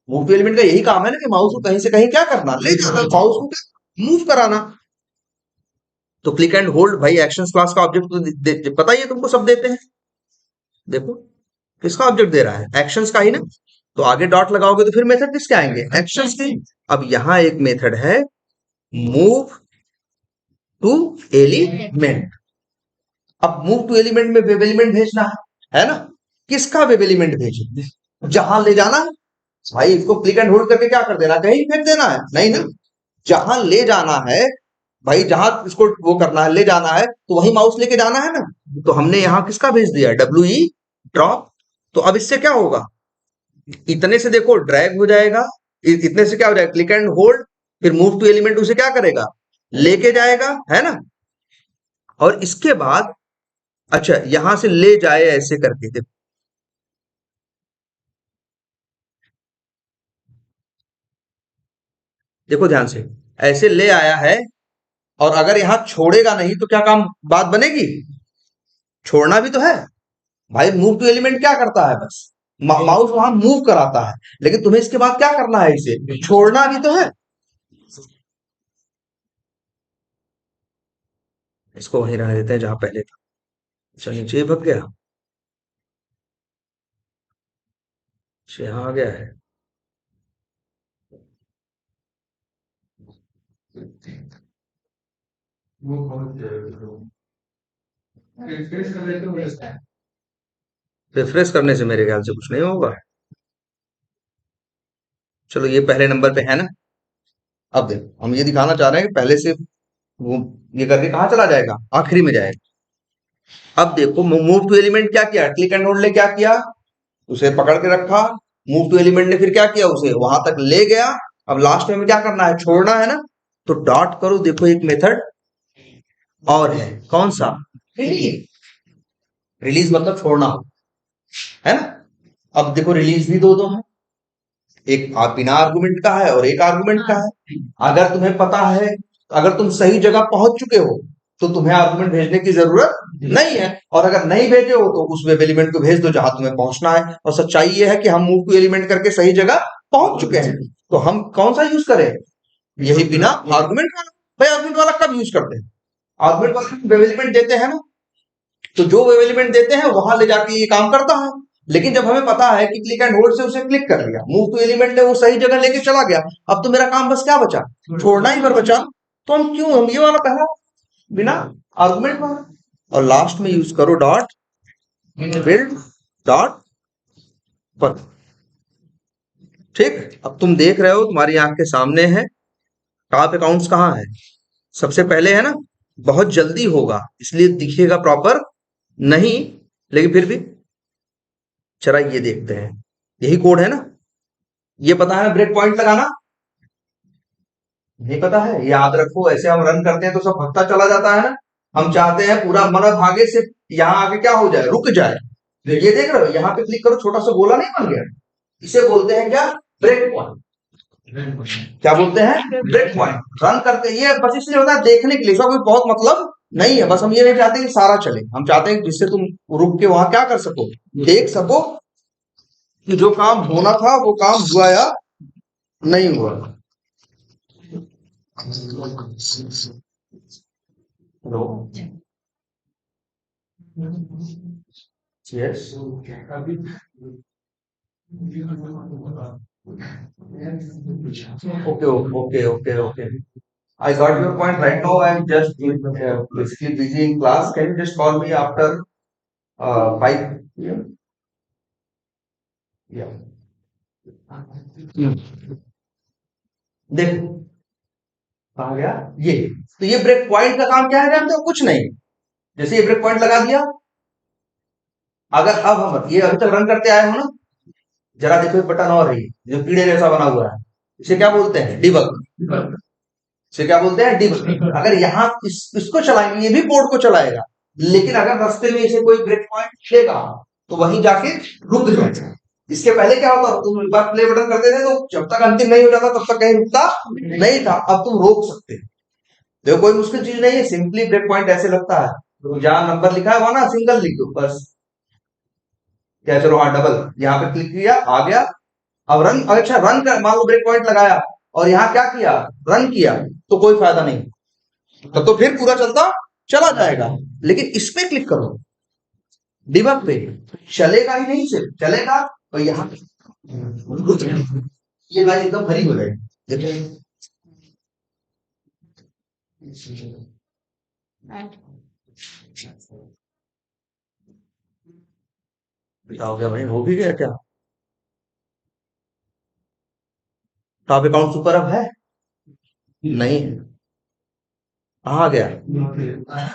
मूव टू एलिमेंट का यही काम है ना कि माउस को कहीं से कहीं क्या करना, ले जाना, माउस को मूव कराना। तो क्लिक एंड होल्ड भाई एक्शन क्लास का ऑब्जेक्ट तो पता ही है तुमको, सब देते हैं। देखो किसका ऑब्जेक्ट दे रहा है, एक्शंस का ही ना। तो आगे डॉट लगाओगे तो फिर मेथड किसके आएंगे, एक्शंस के। अब यहां एक मेथड है मूव टू एलिमेंट, अब मूव टू एलिमेंट में वेब एलिमेंट भेजना है ना? किसका वेब एलिमेंट भेजे? जहां ले जाना है भाई, इसको क्लिक एंड होल्ड करके क्या कर देना, कहीं फेंक देना है? नहीं ना, जहां ले जाना है भाई, जहां इसको वो करना है, ले जाना है, तो वही माउस लेके जाना है ना। तो हमने यहाँ किसका भेज दिया, डब्ल्यू ई ड्रॉप। तो अब इससे क्या होगा, इतने से देखो ड्रैग हो जाएगा, इतने से क्या हो जाएगा, क्लिक एंड होल्ड, फिर मूव टू एलिमेंट उसे क्या करेगा, लेके जाएगा, है ना। और इसके बाद अच्छा यहां से ले जाए ऐसे करके देखो, देखो ध्यान से, ऐसे ले आया है, और अगर यहां छोड़ेगा नहीं तो क्या काम, बात बनेगी? छोड़ना भी तो है भाई। मूव टू एलिमेंट क्या करता है, बस माउस वहां मूव कराता है, लेकिन तुम्हें इसके बाद क्या करना है, इसे छोड़ना भी तो है। इसको वहीं रहने देते हैं जहां पहले था। अच्छा नीचे ही भग गया, अच्छा यहाँ आ गया है। वो बहुत रिफ्रेश कर देते हो वैसा। रिफ्रेश करने से मेरे ख्याल से कुछ नहीं होगा। चलो ये पहले नंबर पे है ना। अब देखो हम ये दिखाना चाह रहे हैं कि पहले से वो ये करके कहाँ चला जाएगा, आखिरी में जाएगा। अब देखो मूव टू एलिमेंट क्या किया, क्लिक एंड होल्ड ने क्या किया, उसे पकड़ के रखा। मूव टू एलिमेंट ने फिर क्या किया, उसे वहां तक ले गया। अब लास्ट में हमें क्या करना है, छोड़ना है ना। तो डॉट करो, देखो एक मेथड और है, कौन सा, रिलीज। रिलीज मतलब छोड़ना, है ना। अब देखो रिलीज भी दो दो है, एक बिना आर्गुमेंट का है और एक आर्गुमेंट का है। अगर तुम्हें पता है, अगर तुम सही जगह पहुंच चुके हो तो तुम्हें आर्गुमेंट भेजने की जरूरत नहीं है, और अगर नहीं भेजे हो तो उस वेब एलिमेंट को भेज दो जहां तुम्हें पहुंचना है। और सच्चाई ये है कि हम मूव टू एलिमेंट करके सही जगह पहुंच चुके हैं। तो हम कौन सा यूज करें, यही बिना आर्गुमेंट वाला। भाई आर्गुमेंट वाला कब यूज करते हैं, आर्गुमेंट वाला वेब एलिमेंट देते हैं ना, तो जो वेब एलिमेंट देते हैं वहां ले जाके ये काम करता है। लेकिन जब हमें पता है कि क्लिक एंड होल्ड से उसे क्लिक कर लिया, मूव टू एलिमेंट ने वो सही जगह लेके चला गया, अब तो मेरा काम बस क्या बचा, छोड़ना ही पर बचा। तो हम ये वाला पहला बिना आर्गुमेंट वाला, और लास्ट में यूज करो डॉट बिल्ड डॉट पर। ठीक, अब तुम देख रहे हो तुम्हारी आंख के सामने है, टॉप अकाउंट्स कहाँ है, सबसे पहले है ना। बहुत जल्दी होगा इसलिए दिखेगा प्रॉपर नहीं, लेकिन फिर भी चला ये देखते हैं, यही कोड है ना। ये पता है ना ब्रेक पॉइंट लगाना, नहीं पता है, याद रखो, ऐसे हम रन करते हैं तो सब भगता चला जाता है ना। हम चाहते हैं पूरा मन भागे से यहाँ आके क्या हो जाए, रुक जाए। तो ये देख रहे हो, यहाँ पे क्लिक करो, छोटा सा गोला नहीं बन गया, इसे बोलते हैं क्या, ब्रेक पॉइंट। क्या बोलते हैं, ब्रेक पॉइंट। रन करते हैं ये बस इसलिए होता है देखने के लिए, इसका कोई बहुत मतलब नहीं है, बस हम ये नहीं चाहते कि सारा चले, हम चाहते हैं जिससे तुम रुक के वहां क्या कर सको, देख सको कि जो काम होना था वो काम हुआ या नहीं हुआ। हेलो, यस, अभी okay, okay, okay, okay. I got your point. Right now, I'm just basically busy in class. Can you just call me after 5 p.m.? Yeah. देखो कहा गया ये, तो ये ब्रेक पॉइंट का काम क्या है जानते हो, कुछ नहीं। जैसे ये ब्रेक पॉइंट लगा दिया, अगर अब हम ये अभी तक रन करते आए हो ना, जरा देखो एक बटन और है जो कीड़े जैसा बना हुआ है, इसे क्या बोलते हैं, डिबग। इसे क्या बोलते हैं, डिबग। अगर यहाँ इसको चलाएंगे, ये भी कोड को चलाएगा, लेकिन अगर रास्ते में इसे कोई ब्रेक पॉइंट मिलेगा तो वहीं जाके रुक जाएगा। इसके पहले क्या होता, तुम एक बार प्ले बटन करते थे तो जब तक अंतिम नहीं हो जाता तब तक कहीं रुकता नहीं था, अब तुम रोक सकते हो। देखो कोई मुश्किल चीज नहीं है, सिंपली ब्रेक पॉइंट ऐसे लगता है, तो जहां नंबर लिखा है वहां ना सिंगल लिख दो बस। क्या, चलो हाँ डबल, यहाँ पे क्लिक किया आ गया। अब रन, अच्छा रन कर, मान लो ब्रेक पॉइंट लगाया और यहाँ क्या किया, रन किया, तो कोई फायदा नहीं, तब तो फिर पूरा चलता चला जाएगा। लेकिन इस पे क्लिक करो, डिबग पे, चलेगा ही नहीं, सिर्फ चलेगा और यहाँ ये लाइन एकदम हरी हो जाएगी, देखो। क्या हो गया भाई, हो भी गया क्या? टॉप अकाउंट ऊपर अब है? नहीं है। कहाँ आ गया?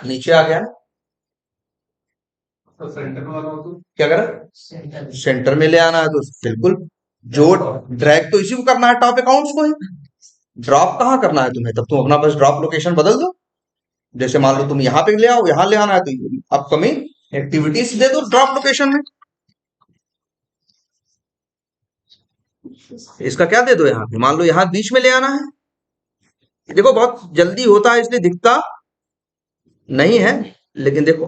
नीचे आ गया ना? तो सेंटर में वाला हो तो क्या करा? सेंटर में ले आना है तो बिल्कुल, जो ड्रैग तो इसी को करना है, टॉप अकाउंट्स को ही। ड्रॉप कहाँ करना है तुम्हें? तब तुम अपना बस ड्रॉप लोकेशन बदल दो। जैसे मान लो तुम यहाँ पे ले आओ, यहाँ ले आना है तो अपकमिंग एक्टिविटीज दे दो ड्रॉप लोकेशन में। इसका क्या दे दो, यहाँ पे मान लो यहाँ बीच में ले आना है। देखो बहुत जल्दी होता है इसलिए दिखता नहीं है, लेकिन देखो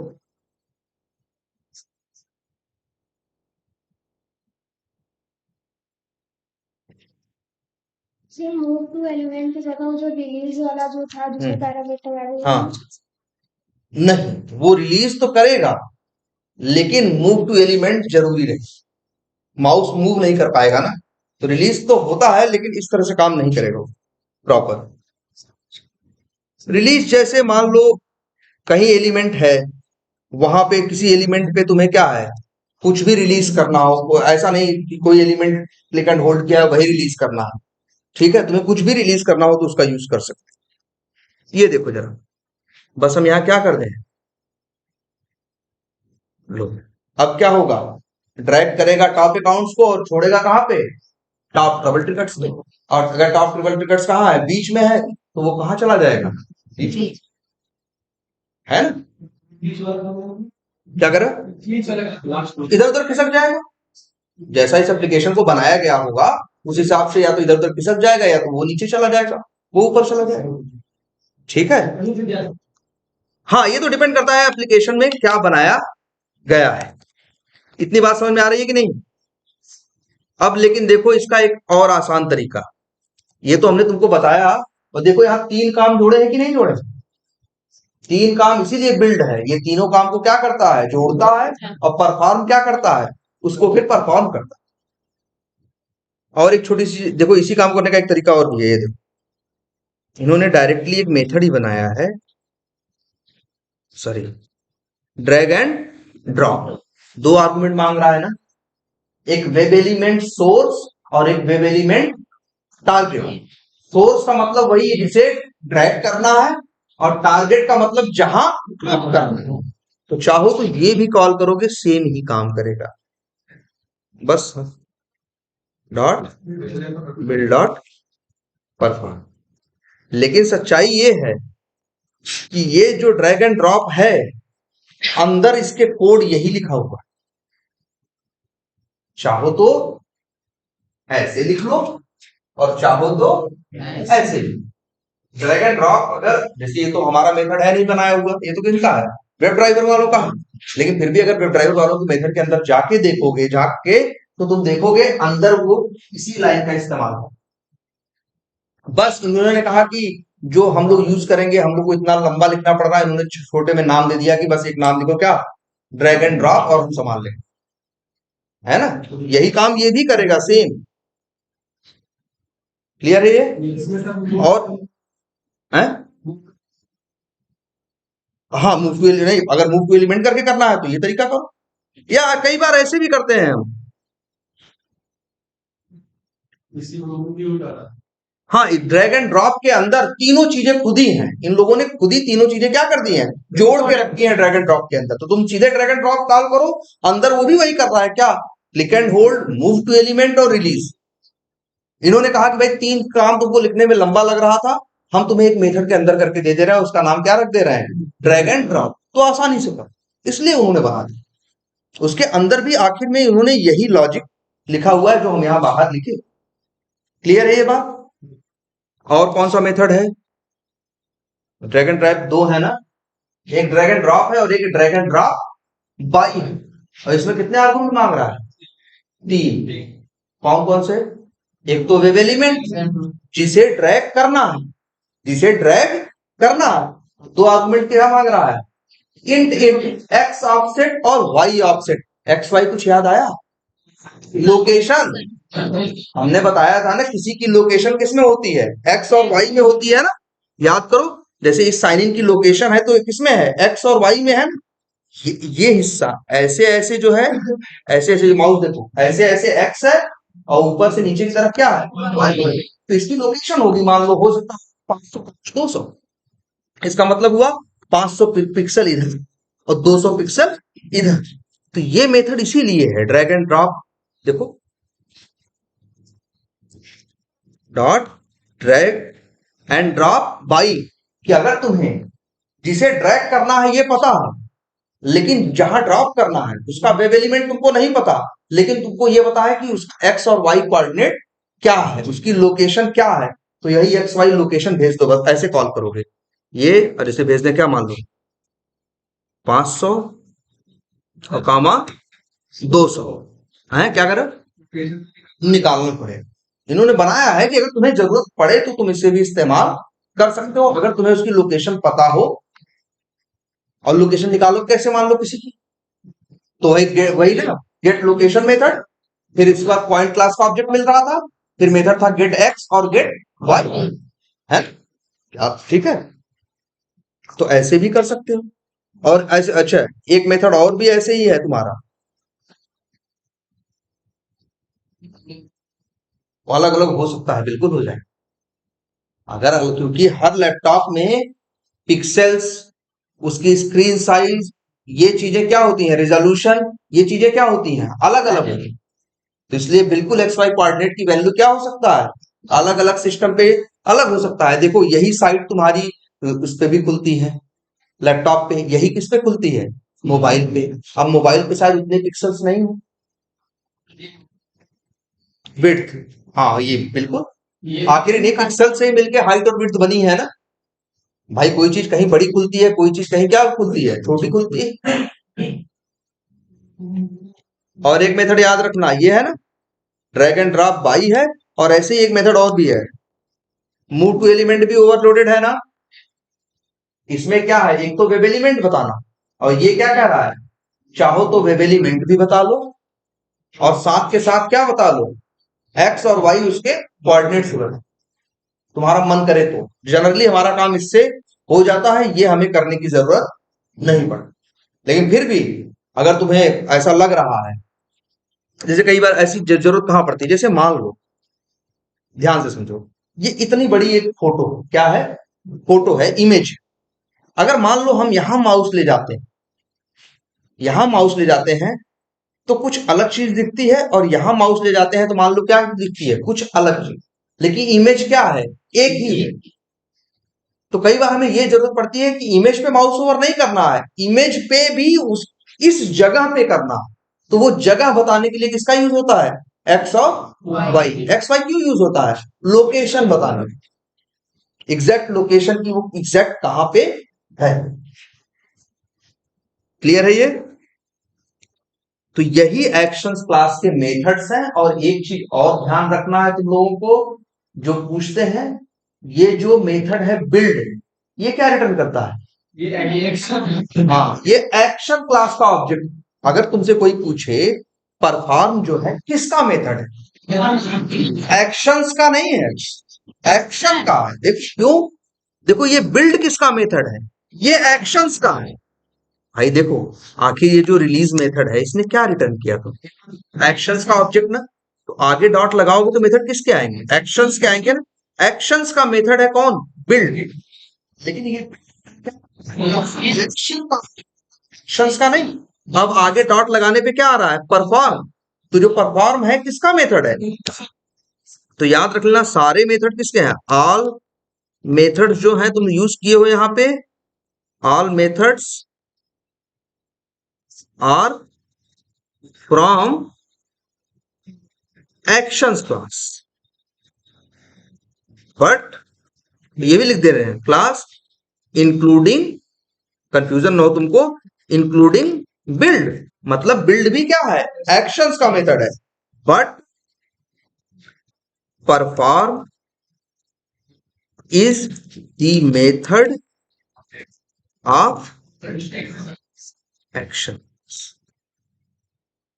ये मूव टू एलिमेंट की जगह वो जो रिलीज वाला जो था जिसमें हम्म, पैरामीटर वाले हाँ, नहीं वो रिलीज तो करेगा, लेकिन मूव टू एलिमेंट जरूरी रहे। माउस मूव नहीं कर पाएगा ना, तो रिलीज तो होता है लेकिन इस तरह से काम नहीं करेगा प्रॉपर। रिलीज जैसे मान लो कहीं एलिमेंट है, वहां पे किसी एलिमेंट पे तुम्हें क्या है, कुछ भी रिलीज करना हो, ऐसा नहीं कि कोई एलिमेंट क्लिक एंड होल्ड किया है वही रिलीज करना है। ठीक है, तुम्हें कुछ भी रिलीज करना हो तो उसका यूज कर सकते हैं। ये देखो जरा, बस हम यहाँ क्या कर दें, लो, अब क्या होगा, ड्रैग करेगा टॉप अकाउंट्स को और छोड़ेगा कहाँ पे, टॉप ट्रिपल टिकट्स में। और अगर टॉप ट्रिपल टिकट्स कहाँ है, बीच में है, तो वो कहाँ चला जाएगा, बीच में, है ना? बीच वाला वो क्या करें, बीच वाला लास्ट इधर उधर खिसक जाएगा। जैसा इस एप्लीकेशन को बनाया गया होगा उस हिसाब से या तो इधर उधर खिसक जाएगा या तो वो नीचे चला जाएगा, वो ऊपर चला जाएगा। ठीक है, हाँ ये तो डिपेंड करता है एप्लीकेशन में क्या बनाया गया है। इतनी बात समझ में आ रही है कि नहीं? अब लेकिन देखो इसका एक और आसान तरीका, ये तो हमने तुमको बताया, और देखो यहाँ तीन काम जोड़े हैं कि नहीं जोड़े? तीन काम इसीलिए बिल्ड है, ये तीनों काम को क्या करता है, जोड़ता है, और परफॉर्म क्या करता है, उसको फिर परफॉर्म करता है। और एक छोटी सी देखो, इसी काम करने का एक तरीका और भी है, ये देखो इन्होंने डायरेक्टली एक मेथड ही बनाया है, सॉरी, ड्रैग एंड ड्रॉप। दो आर्गुमेंट मांग रहा है ना, एक वेब एलिमेंट सोर्स और एक वेब एलिमेंट टारगेट। सोर्स का मतलब वही है जिसे ड्रैग करना है, और टारगेट का मतलब जहां क्लिक करना है। तो चाहो तो ये भी कॉल करोगे, सेम ही काम करेगा, बस डॉट बिल्ड डॉट परफॉर्म। लेकिन सच्चाई ये है कि ये जो ड्रैग एंड ड्रॉप है, अंदर इसके कोड यही लिखा हुआ है। चाहो तो ऐसे लिख लो और चाहो तो ऐसे लिख लो। ड्रैग एंड ड्रॉप अगर जैसे, ये तो हमारा मेथड है नहीं बनाया हुआ, ये तो किसका है, वेब ड्राइवर वालों का है। लेकिन फिर भी अगर वेब ड्राइवर वालों के मेथड के अंदर जाके देखोगे, झांक के, तो तुम देखोगे अंदर वो इसी लाइन का इस्तेमाल हो। बस इन्होंने कहा कि जो हम लोग यूज करेंगे, हम लोग को इतना लंबा लिखना पड़ रहा है, इन्होंने छोटे में नाम दे दिया कि बस एक नाम लिखो, क्या, ड्रैग एंड ड्रॉप, और हम संभाल लेंगे, है ना? यही काम ये भी करेगा, सेम। क्लियर है ये? इसमें सब और है, हाँ मूव टू नहीं, अगर मूव टू एलिमेंट करके करना है तो ये तरीका करो, या कई बार ऐसे भी करते हैं हम। इसी को भी उठा रहा हाँ, ड्रैग एंड ड्रॉप के अंदर तीनों चीजें खुद ही हैं, इन लोगों ने खुद ही तीनों चीजें क्या कर दी हैं, जोड़ के रखी हैं ड्रैग एंड ड्रॉप के अंदर। तो तुम सीधे ड्रैग एंड ड्रॉप कॉल करो, अंदर वो भी वही कर रहा है, क्या, click and hold, move to element और रिलीज। इन्होंने कहा कि भाई तीन काम तुमको लिखने में लंबा लग रहा था, हम तुम्हें एक मेथड के अंदर करके दे दे रहे हैं, उसका नाम क्या रख दे रहे हैं, ड्रैग एंड ड्रॉप, तो आसानी से कर, इसलिए उन्होंने बना दिया। उसके अंदर भी आखिर में उन्होंने यही लॉजिक लिखा हुआ है जो हम यहां बाहर लिखे। क्लियर है ये बात? और कौन सा मेथड है, ड्रैग एंड ड्रॉप दो है ना, एक ड्रैग एंड ड्रॉप है और एक ड्रैग एंड ड्रॉप बाई है। और इसमें कितने आर्गुमेंट मांग रहा है, तीन। कौन कौन से, एक तो वेब एलिमेंट जिसे ड्रैग करना है, जिसे ड्रैग करना है, दो आर्गुमेंट क्या मांग रहा है, इंट इंट एक्स ऑफसेट और वाई ऑफसेट। एक्स वाई कुछ याद आया, लोकेशन, हमने बताया था ना किसी की लोकेशन किसमें होती है, एक्स और वाई में होती है ना, याद करो। जैसे इस साइन इन की लोकेशन है तो किसमें है, एक्स और वाई में है ना, ये हिस्सा ऐसे ऐसे जो है, ऐसे ऐसे माउस देखो, ऐसे ऐसे एक्स है और ऊपर से नीचे की तरफ क्या है, वाई है। तो इसकी लोकेशन होगी, मान लो हो सकता है 500 200, इसका मतलब हुआ 500 पिक्सल इधर और 200 पिक्सल इधर। तो ये मेथड इसीलिए है ड्रैग एंड ड्रॉप। देखो, dot drag and drop by, कि अगर तुम्हें जिसे ड्रैग करना है ये पता है, लेकिन जहां ड्रॉप करना है उसका वेब एलिमेंट तुमको नहीं पता, लेकिन तुमको ये पता है कि उसका एक्स और वाई कोऑर्डिनेट क्या है, उसकी लोकेशन क्या है, तो यही एक्स वाई लोकेशन भेज दो, बस ऐसे कॉल करोगे ये, और इसे भेज दें क्या, मान लो 500 और कामा 200 है, क्या करो, निकालना पड़ेगा। इन्होंने बनाया है कि अगर तुम्हें जरूरत पड़े तो तुम इसे भी इस्तेमाल कर सकते हो, अगर तुम्हें उसकी लोकेशन पता हो। और लोकेशन निकालो कैसे, मान लो किसी की, तो वही ना, गेट लोकेशन मेथड, फिर इसके बाद पॉइंट क्लास का ऑब्जेक्ट मिल रहा था, फिर मेथड था गेट एक्स और गेट वाई, है क्या, ठीक है। तो ऐसे भी कर सकते हो, और ऐसे, अच्छा एक मेथड और भी ऐसे ही है तुम्हारा, अलग अलग हो सकता है, बिल्कुल हो जाए अगर, क्योंकि हर लैपटॉप में पिक्सेल्स, उसकी स्क्रीन साइज, ये चीजें क्या होती हैं, रेजोल्यूशन, ये चीजें क्या होती हैं, अलग अलग होती हैं। तो इसलिए बिल्कुल एक्स वाई कोऑर्डिनेट की वैल्यू क्या हो सकता है, अलग अलग सिस्टम पे अलग हो सकता है। देखो यही साइट तुम्हारी उस पे भी खुलती है, लैपटॉप पे, यही किस पे खुलती है, मोबाइल पे। अब मोबाइल पे शायद उतने पिक्सल्स नहीं हो, विड्थ, हाँ ये बिल्कुल, आखिर इन्हीं पिक्सल से मिलके हाइट और विड्थ बनी है ना भाई। कोई चीज कहीं बड़ी खुलती है, कोई चीज कहीं क्या खुलती है, छोटी खुलती है। और एक मेथड याद रखना, ये है ना ड्रैग एंड ड्रॉप बाई है, और ऐसे ही एक मेथड और भी है, मूव टू एलिमेंट भी ओवरलोडेड है ना। इसमें क्या है, एक तो वेब एलिमेंट बताना, और ये क्या कह रहा है, चाहो तो वेब एलिमेंट भी बता लो और साथ के साथ क्या बता लो, एक्स और वाई उसके कोऑर्डिनेट्स बता, तुम्हारा मन करे तो। जनरली हमारा काम इससे हो जाता है, ये हमें करने की जरूरत नहीं पड़ती। लेकिन फिर भी अगर तुम्हें ऐसा लग रहा है, जैसे कई बार ऐसी जरूरत कहां पड़ती है, जैसे मान लो, ध्यान से समझो, ये इतनी बड़ी एक फोटो, क्या है, फोटो है, इमेज। अगर मान लो हम यहां माउस ले जाते हैं, यहां माउस ले जाते हैं तो कुछ अलग चीज दिखती है, और यहां माउस ले जाते हैं तो मान लो क्या दिखती है, कुछ अलग चीज, लेकिन इमेज क्या है, एक ही है। तो कई बार हमें यह जरूरत पड़ती है कि इमेज पे माउस ओवर नहीं करना है, इमेज पे भी उस इस जगह पे करना है। तो वो जगह बताने के लिए किसका यूज होता है, एक्स और वाई। एक्स वाई क्यों यूज होता है, लोकेशन बताने, एग्जैक्ट लोकेशन की, वो एग्जैक्ट कहां पे है। क्लियर है ये। तो यही एक्शंस क्लास के मेथड्स हैं। और एक चीज और ध्यान रखना है तुम लोगों को, जो पूछते हैं, ये जो मेथड है बिल्ड, ये क्या रिटर्न करता है, ये एक्शन, हाँ ये एक्शन क्लास का ऑब्जेक्ट। अगर तुमसे कोई पूछे परफॉर्म जो है किसका मेथड है, एक्शंस का नहीं है, एक्शन का है। देखो क्यों, देखो ये बिल्ड किसका मेथड है, ये एक्शंस का है। भाई देखो, आखिर ये जो रिलीज मेथड है इसने क्या रिटर्न किया, तुम एक्शंस का ऑब्जेक्ट ना, तो आगे डॉट लगाओगे तो मेथड किसके आएंगे, एक्शंस के आएंगे ना। एक्शंस का मेथड है कौन, बिल्ड। लेकिन ये एक्शंस का नहीं। अब आगे डॉट लगाने पे क्या आ रहा है, परफॉर्म। तो जो परफॉर्म है किसका मेथड है, तो याद रख लेना सारे मेथड किसके हैं, ऑल मेथड जो है तुम यूज किए हो यहां पे, all methods are from actions class. But ये भी लिख दे रहे हैं, क्लास इंक्लूडिंग, कंफ्यूजन ना हो तुमको, इंक्लूडिंग बिल्ड, मतलब बिल्ड भी क्या है, एक्शंस का मेथड है। But perform is the method of action.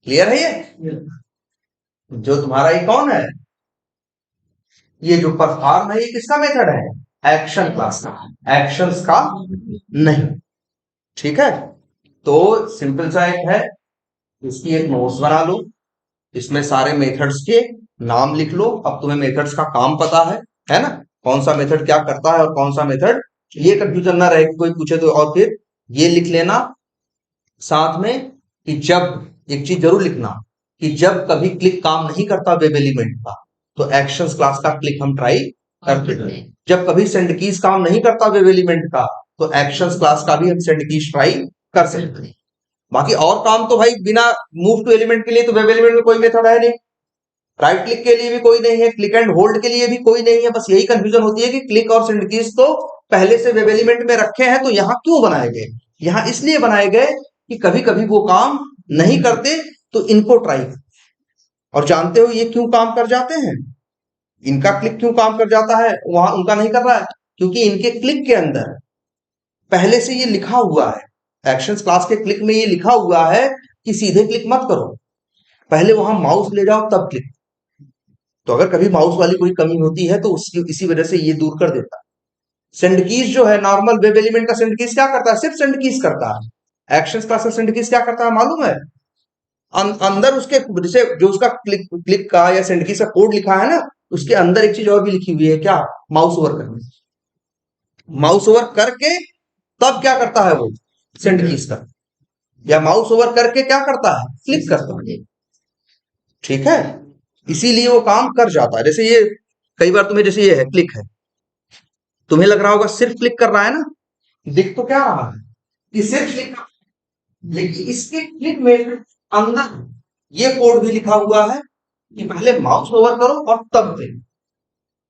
Clear है ये, जो तुम्हारा ये कौन है, ये जो परफॉर्म है ये किसका मेथड है, एक्शन क्लास का, एक्शंस का नहीं। ठीक है। तो सिंपल सा एक है, इसकी एक नोट्स बना लो, इसमें सारे मेथड्स के नाम लिख लो। अब तुम्हें मेथड्स का काम पता है ना, कौन सा मेथड क्या करता है और कौन सा मेथड, ये कंफ्यूजन ना रहे कि कोई पूछे तो। और फिर ये लिख लेना साथ में कि जब, एक चीज जरूर लिखना कि जब कभी क्लिक काम नहीं करता वेब एलिमेंट का, तो एक्शंस क्लास का क्लिक हम ट्राई करते हैं। जब कभी सेंड कीज काम नहीं करता वेब एलिमेंट का, तो एक्शंस क्लास का भी हम सेंड कीज ट्राई कर सकते हैं। बाकी और काम तो भाई बिना मूव टू एलिमेंट के लिए तो वेब एलिमेंट में कोई मेथड है नहीं, राइट क्लिक के लिए भी कोई नहीं है, क्लिक एंड होल्ड के लिए भी कोई नहीं है। बस यही कंफ्यूजन होती है कि क्लिक और सेंड कीज तो पहले से वेब एलिमेंट में रखे हैं, तो यहां क्यों बनाए गए? यहां इसलिए बनाए गए कि कभी कभी वो काम नहीं करते, तो इनको ट्राई। और जानते हो ये क्यों काम कर जाते हैं? इनका क्लिक क्यों काम कर जाता है, वहां उनका नहीं कर रहा है? क्योंकि इनके क्लिक के अंदर पहले से ये लिखा हुआ है, एक्शंस क्लास के क्लिक में ये लिखा हुआ है कि सीधे क्लिक मत करो, पहले वहां माउस ले जाओ तब क्लिक। तो अगर कभी माउस वाली कोई कमी होती है तो उसकी इसी वजह से ये दूर कर देता है। सेंड कीज जो है, नॉर्मल वेब एलिमेंट का सेंड कीज क्या करता है? सिर्फ सेंड कीज करता है। एक्शंस क्लास का सेंड कीज क्या करता है मालूम है? अंदर उसके जैसे जो उसका क्लिक का या सेंड कीज का कोड लिखा है ना, उसके अंदर एक चीज और भी लिखी हुई है, क्या? माउस ओवर करने। माउस ओवर करके तब क्या करता है वो? सेंड कीज का। या माउस ओवर करके क्या करता है? क्लिक करता है। ठीक है, इसीलिए वो काम कर जाता है। जैसे ये कई बार तुम्हें, जैसे ये है क्लिक है, तुम्हें लग रहा होगा सिर्फ क्लिक कर रहा है ना, दिख तो क्या रहा है कि सिर्फ क्लिक, लेकिन इसके क्लिक में अंदर ये कोड भी लिखा हुआ है कि पहले माउस ओवर करो और तब क्लिक।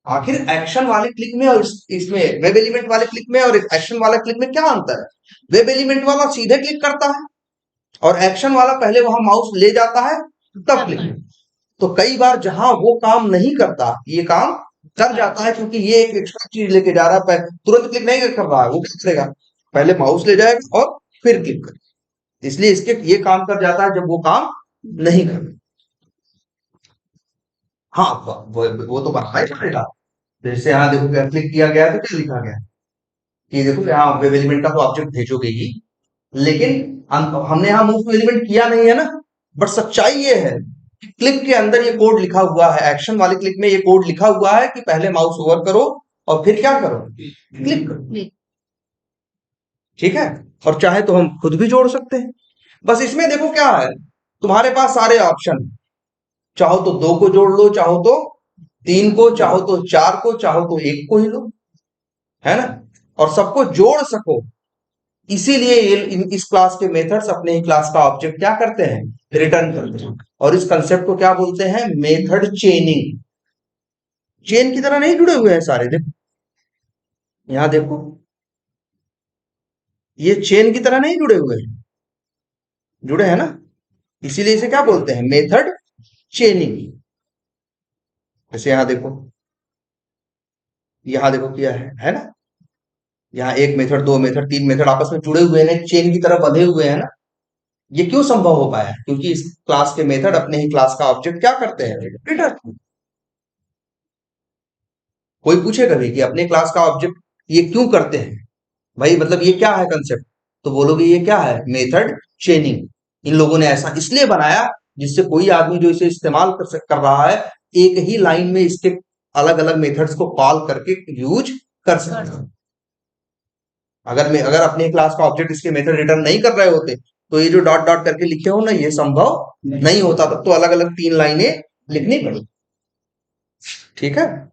आखिर एक्शन वाले क्लिक में और इसमें वेब एलिमेंट वाले क्लिक में और एक्शन वाला क्लिक में क्या अंतर है? वेब एलिमेंट वाला सीधे क्लिक करता है और एक्शन वाला पहले वहां माउस ले जाता है तब क्लिक। तो कई बार जहां वो काम नहीं करता, ये काम कर जाता है, क्योंकि ये एक एक्स्ट्रा चीज लेके जा रहा है। तुरंत क्लिक नहीं कर रहा है, वो क्या करेगा? पहले माउस ले जाएगा और फिर क्लिक करेगा। इसलिए इसके ये काम कर जाता है जब वो काम नहीं कर। हाँ, वो तो बनना ही पड़ेगा। जैसे यहाँ देखो क्या क्लिक किया गया है, तो क्या लिखा गया है कि देखो यहाँ वेब एलिमेंट का तो ऑब्जेक्ट भेजोगे ही, लेकिन हमने यहाँ मूव टू एलिमेंट किया नहीं है ना। बट सच्चाई ये है कि क्लिक के अंदर ये कोड लिखा हुआ है, एक्शन वाले क्लिक में ये कोड लिखा हुआ है कि पहले माउस ओवर करो और फिर क्या करो? क्लिक करो। ठीक है, और चाहे तो हम खुद भी जोड़ सकते हैं। बस इसमें देखो क्या है, तुम्हारे पास सारे ऑप्शन, चाहो तो 2 को जोड़ लो, चाहो तो 3 को, चाहो तो 4 को, चाहो तो 1 को ही लो, है ना, और सबको जोड़ सको। इसीलिए इस क्लास के मेथड्स अपने ही क्लास का ऑब्जेक्ट क्या करते हैं? रिटर्न करते हैं। और इस कंसेप्ट को क्या बोलते हैं? मेथड चेनिंग। चेन की तरह नहीं जुड़े हुए हैं सारे, देखो यहां देखो, ये चेन की तरह नहीं जुड़े हुए हैं, जुड़े हैं ना, इसीलिए इसे क्या बोलते हैं? मेथड चेनिंग। जैसे यहां देखो क्या है ना, यहाँ 1 मेथड, 2 मेथड, 3 मेथड आपस में जुड़े हुए हैं, चेन की तरह बंधे हुए हैं ना। ये क्यों संभव हो पाया? क्योंकि इस क्लास के मेथड अपने ही क्लास का ऑब्जेक्ट क्या करते हैं? रिटर्न। कोई पूछे कभी कि अपने क्लास का ऑब्जेक्ट ये क्यों करते हैं, भाई मतलब ये क्या है कंसेप्ट, तो बोलोगे ये क्या है? मेथड चेनिंग। इन लोगों ने ऐसा इसलिए बनाया जिससे कोई आदमी जो इसे इस्तेमाल कर रहा है, एक ही लाइन में इसके अलग अलग मेथड्स को कॉल करके यूज कर सकता। अगर अपने क्लास का ऑब्जेक्ट इसके मेथड रिटर्न नहीं कर रहे होते, तो ये जो डॉट डॉट करके लिखे हो ना, ये संभव नहीं होता। तब तो अलग अलग 3 लाइनें लिखनी पड़ी। ठीक है।